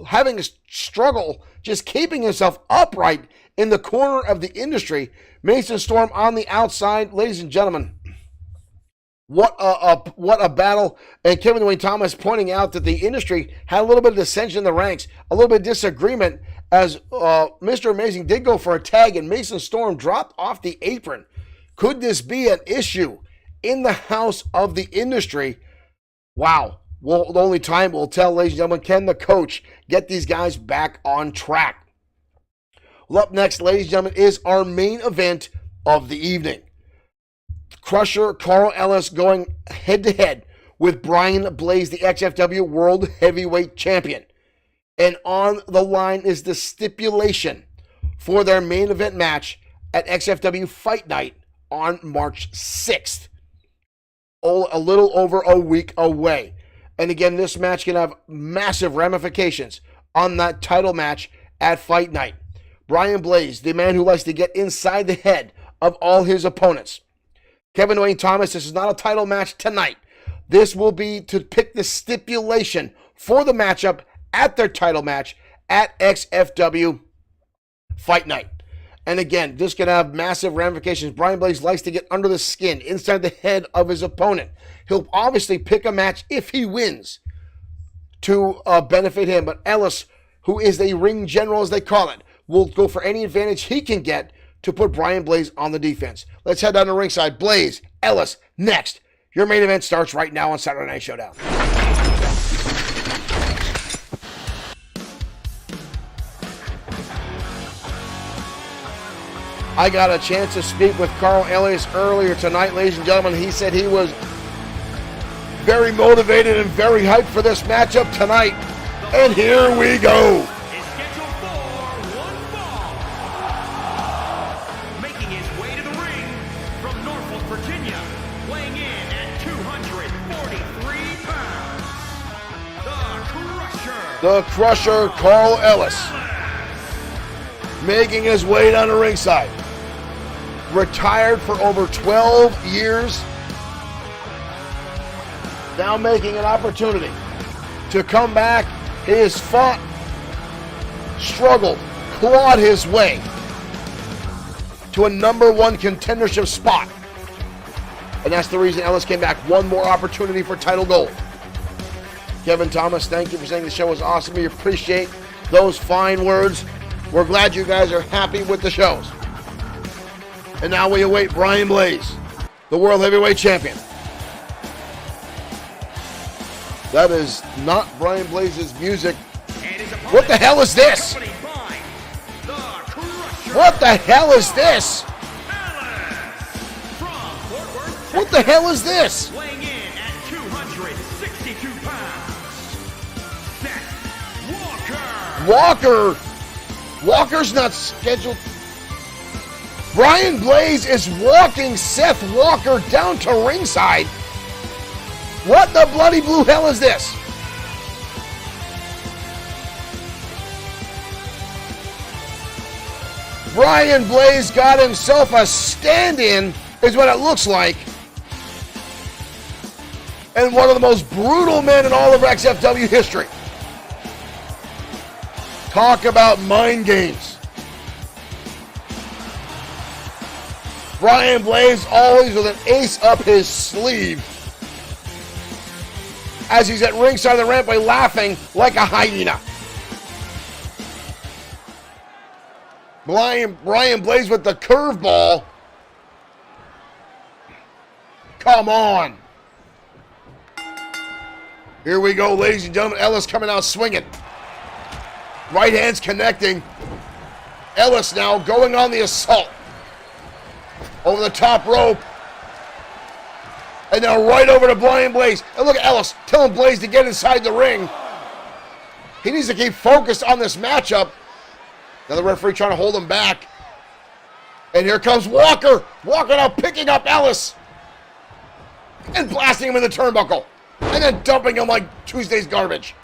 Speaker 1: having a struggle just keeping himself upright in the corner of the industry. Mason Storm on the outside. Ladies and gentlemen, what a battle. And Kevin Dwayne Thomas pointing out that the industry had a little bit of dissension in the ranks, a little bit of disagreement, as Mr. Amazing did go for a tag and Mason Storm dropped off the apron. Could this be an issue in the house of the industry? Wow. Well, the only time will tell, ladies and gentlemen. Can the coach get these guys back on track? Well, up next, ladies and gentlemen, is our main event of the evening. Crusher Carl Ellis going head-to-head with Brian Blaze, the XFW World Heavyweight Champion. And on the line is the stipulation for their main event match at XFW Fight Night on March 6th. A little over a week away. And again, this match can have massive ramifications on that title match at Fight Night. Brian Blaze, the man who likes to get inside the head of all his opponents. Kevin Dwayne Thomas, this is not a title match tonight. This will be to pick the stipulation for the matchup at their title match at XFW Fight Night. And again, this can have massive ramifications. Brian Blaze likes to get under the skin, inside the head of his opponent. He'll obviously pick a match if he wins to benefit him. But Ellis, who is the ring general as they call it, will go for any advantage he can get to put Brian Blaze on the defense. Let's head down to ringside. Blaze, Ellis, next. Your main event starts right now on Saturday Night Showdown. I got a chance to speak with Carl Ellis earlier tonight, ladies and gentlemen. He said he was very motivated and very hyped for this matchup tonight. And here we go.
Speaker 2: Is scheduled for one fall. Making his way to the ring from Norfolk, Virginia, weighing in at 243 pounds,
Speaker 1: The Crusher, Carl Ellis, making his way down to ringside. Retired for over 12 years. Now making an opportunity to come back. He has fought, struggled, clawed his way to a #1 contendership spot. And that's the reason Ellis came back. One more opportunity for title gold. Kevin Thomas, thank you for saying the show was awesome. We appreciate those fine words. We're glad you guys are happy with the shows. And now we await Brian Blaze, the World Heavyweight Champion. That is not Brian Blaze's music. What the hell is this? What the hell is this? What the hell is this?
Speaker 2: weighing in at 262 pounds, Seth Walker.
Speaker 1: Walker's not scheduled. Brian Blaze is walking Seth Walker down to ringside. What the bloody blue hell is this? Brian Blaze got himself a stand-in, is what it looks like. And one of the most brutal men in all of XFW history. Talk about mind games. Brian Blaze always with an ace up his sleeve as he's at ringside of the rampway laughing like a hyena. Brian Blaze with the curveball. Come on. Here we go, ladies and gentlemen. Ellis coming out swinging. Right hands connecting. Ellis now going on the assault. Over the top rope. And now right over to Brian Blaze. And look at Ellis telling Blaze to get inside the ring. He needs to keep focused on this matchup. Now the referee trying to hold him back. And here comes Walker. Walker now picking up Ellis. And blasting him in the turnbuckle. And then dumping him like Tuesday's garbage.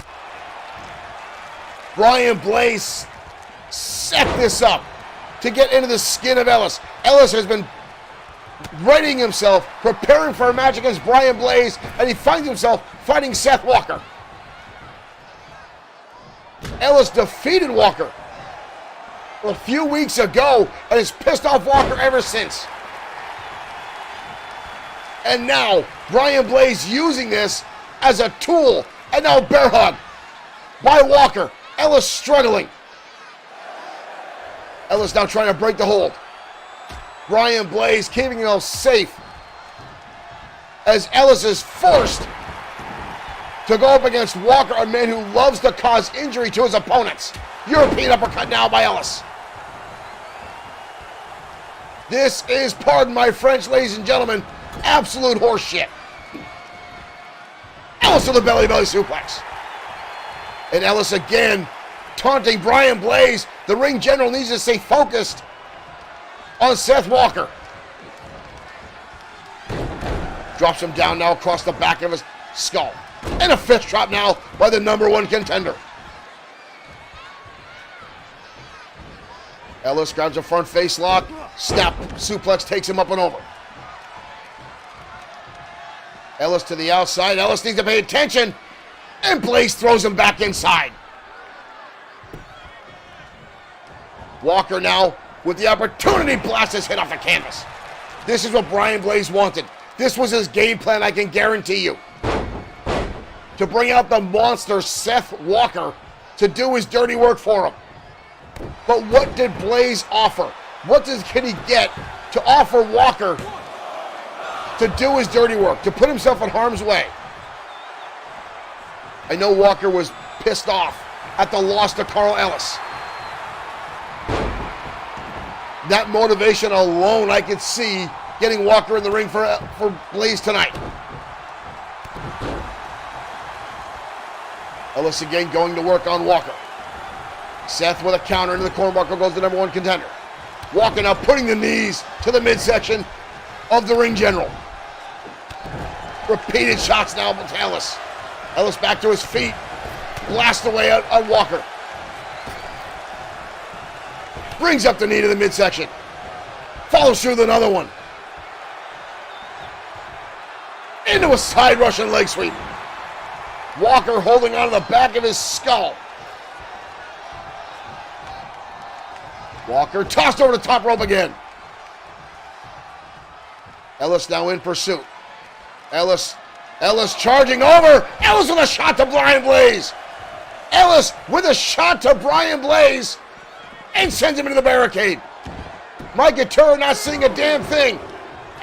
Speaker 1: Brian Blaze set this up to get into the skin of Ellis. Ellis has been readying himself, preparing for a match against Brian Blaze, and he finds himself fighting Seth Walker. Ellis defeated Walker a few weeks ago and has pissed off Walker ever since. And now, Brian Blaze using this as a tool. And now bear hug by Walker. Ellis struggling. Ellis now trying to break the hold. Brian Blaze keeping himself safe as Ellis is forced to go up against Walker, a man who loves to cause injury to his opponents. European uppercut now by Ellis. This is, pardon my French, ladies and gentlemen, absolute horseshit. Ellis to the belly suplex. And Ellis again taunting Brian Blaze. The ring general needs to stay focused on Seth Walker. Drops him down now across the back of his skull. And a fist drop now by the #1 contender. Ellis grabs a front face lock. Snap suplex takes him up and over. Ellis to the outside. Ellis needs to pay attention. And Blaze throws him back inside. Walker now with the opportunity, blasts his head off the canvas. This is what Brian Blaze wanted. This was his game plan, I can guarantee you. To bring out the monster Seth Walker to do his dirty work for him. But what did Blaze offer? What can he get to offer Walker to do his dirty work, to put himself in harm's way? I know Walker was pissed off at the loss to Carl Ellis. That motivation alone, I could see getting Walker in the ring for Blaze tonight. Ellis again going to work on Walker. Seth with a counter into the cornbuckle goes the #1 contender. Walker now putting the knees to the midsection of the ring general. Repeated shots now to Ellis. Ellis back to his feet. Blast away on Walker. Brings up the knee to the midsection. Follows through with another one. Into a side Russian leg sweep. Walker holding on to the back of his skull. Walker tossed over the top rope again. Ellis now in pursuit. Ellis charging over. Ellis with a shot to Brian Blaze. Ellis with a shot to Brian Blaze and sends him into the barricade. Mike Gatura not seeing a damn thing.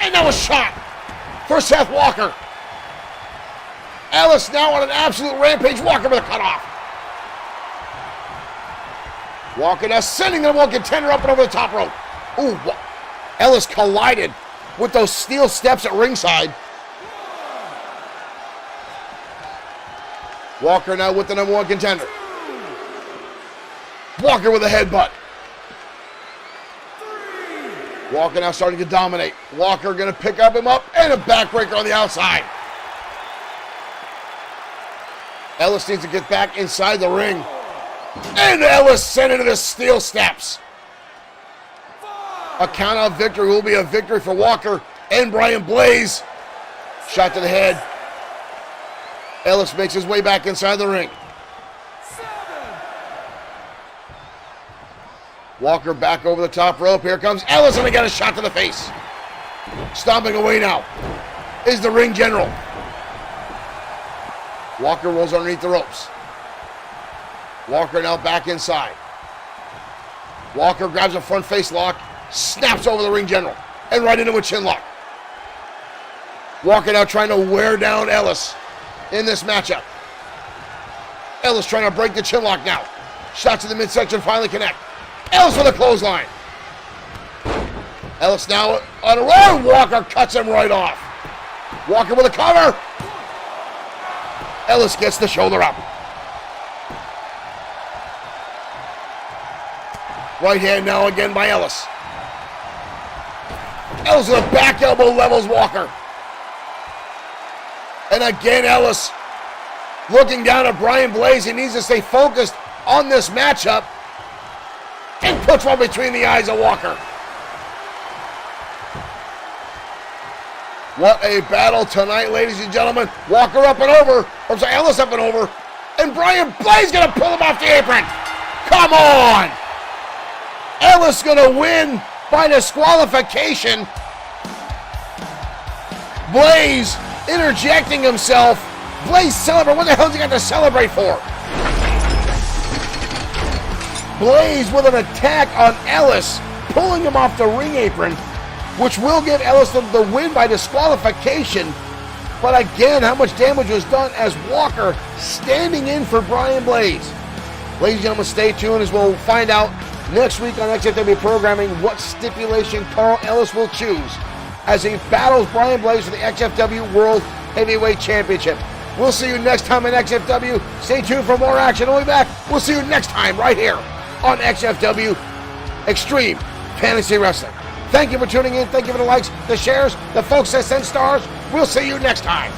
Speaker 1: And now a shot for Seth Walker. Ellis now on an absolute rampage. Walker with a cutoff. Walker now sending the #1 contender up and over the top rope. Ooh, Ellis collided with those steel steps at ringside. Walker now with the #1 contender. Walker with a headbutt. Walker now starting to dominate. Walker going to pick him up and a backbreaker on the outside. Ellis needs to get back inside the ring. And Ellis sent into the steel steps. A count-out victory will be a victory for Walker and Brian Blaze. Shot to the head. Ellis makes his way back inside the ring. Walker back over the top rope. Here comes Ellis, and they got a shot to the face. Stomping away now is the ring general. Walker rolls underneath the ropes. Walker now back inside. Walker grabs a front face lock, snaps over the ring general, and right into a chin lock. Walker now trying to wear down Ellis in this matchup. Ellis trying to break the chin lock now. Shots to the midsection finally connect. Ellis with a clothesline. Ellis now on a roll. Walker cuts him right off. Walker with a cover. Ellis gets the shoulder up. Right hand now again by Ellis. Ellis with a back elbow levels Walker. And again Ellis looking down at Brian Blaze. He needs to stay focused on this matchup. And puts one between the eyes of Walker. What a battle tonight, ladies and gentlemen. Walker up and over. I'm sorry, Ellis up and over. And Brian Blaze gonna pull him off the apron. Come on! Ellis gonna win by disqualification. Blaze interjecting himself. Blaze celebrate. What the hell's he got to celebrate for? Blaze with an attack on Ellis, pulling him off the ring apron, which will give Ellis the win by disqualification. But again, how much damage was done as Walker standing in for Brian Blaze. Ladies and gentlemen, stay tuned as we'll find out next week on XFW programming what stipulation Carl Ellis will choose as he battles Brian Blaze for the XFW World Heavyweight Championship. We'll see you next time in XFW. Stay tuned for more action. We'll be back. We'll see you next time right here on XFW Extreme Fantasy Wrestling. Thank you for tuning in. Thank you for the likes, the shares, the folks that send stars. We'll see you next time.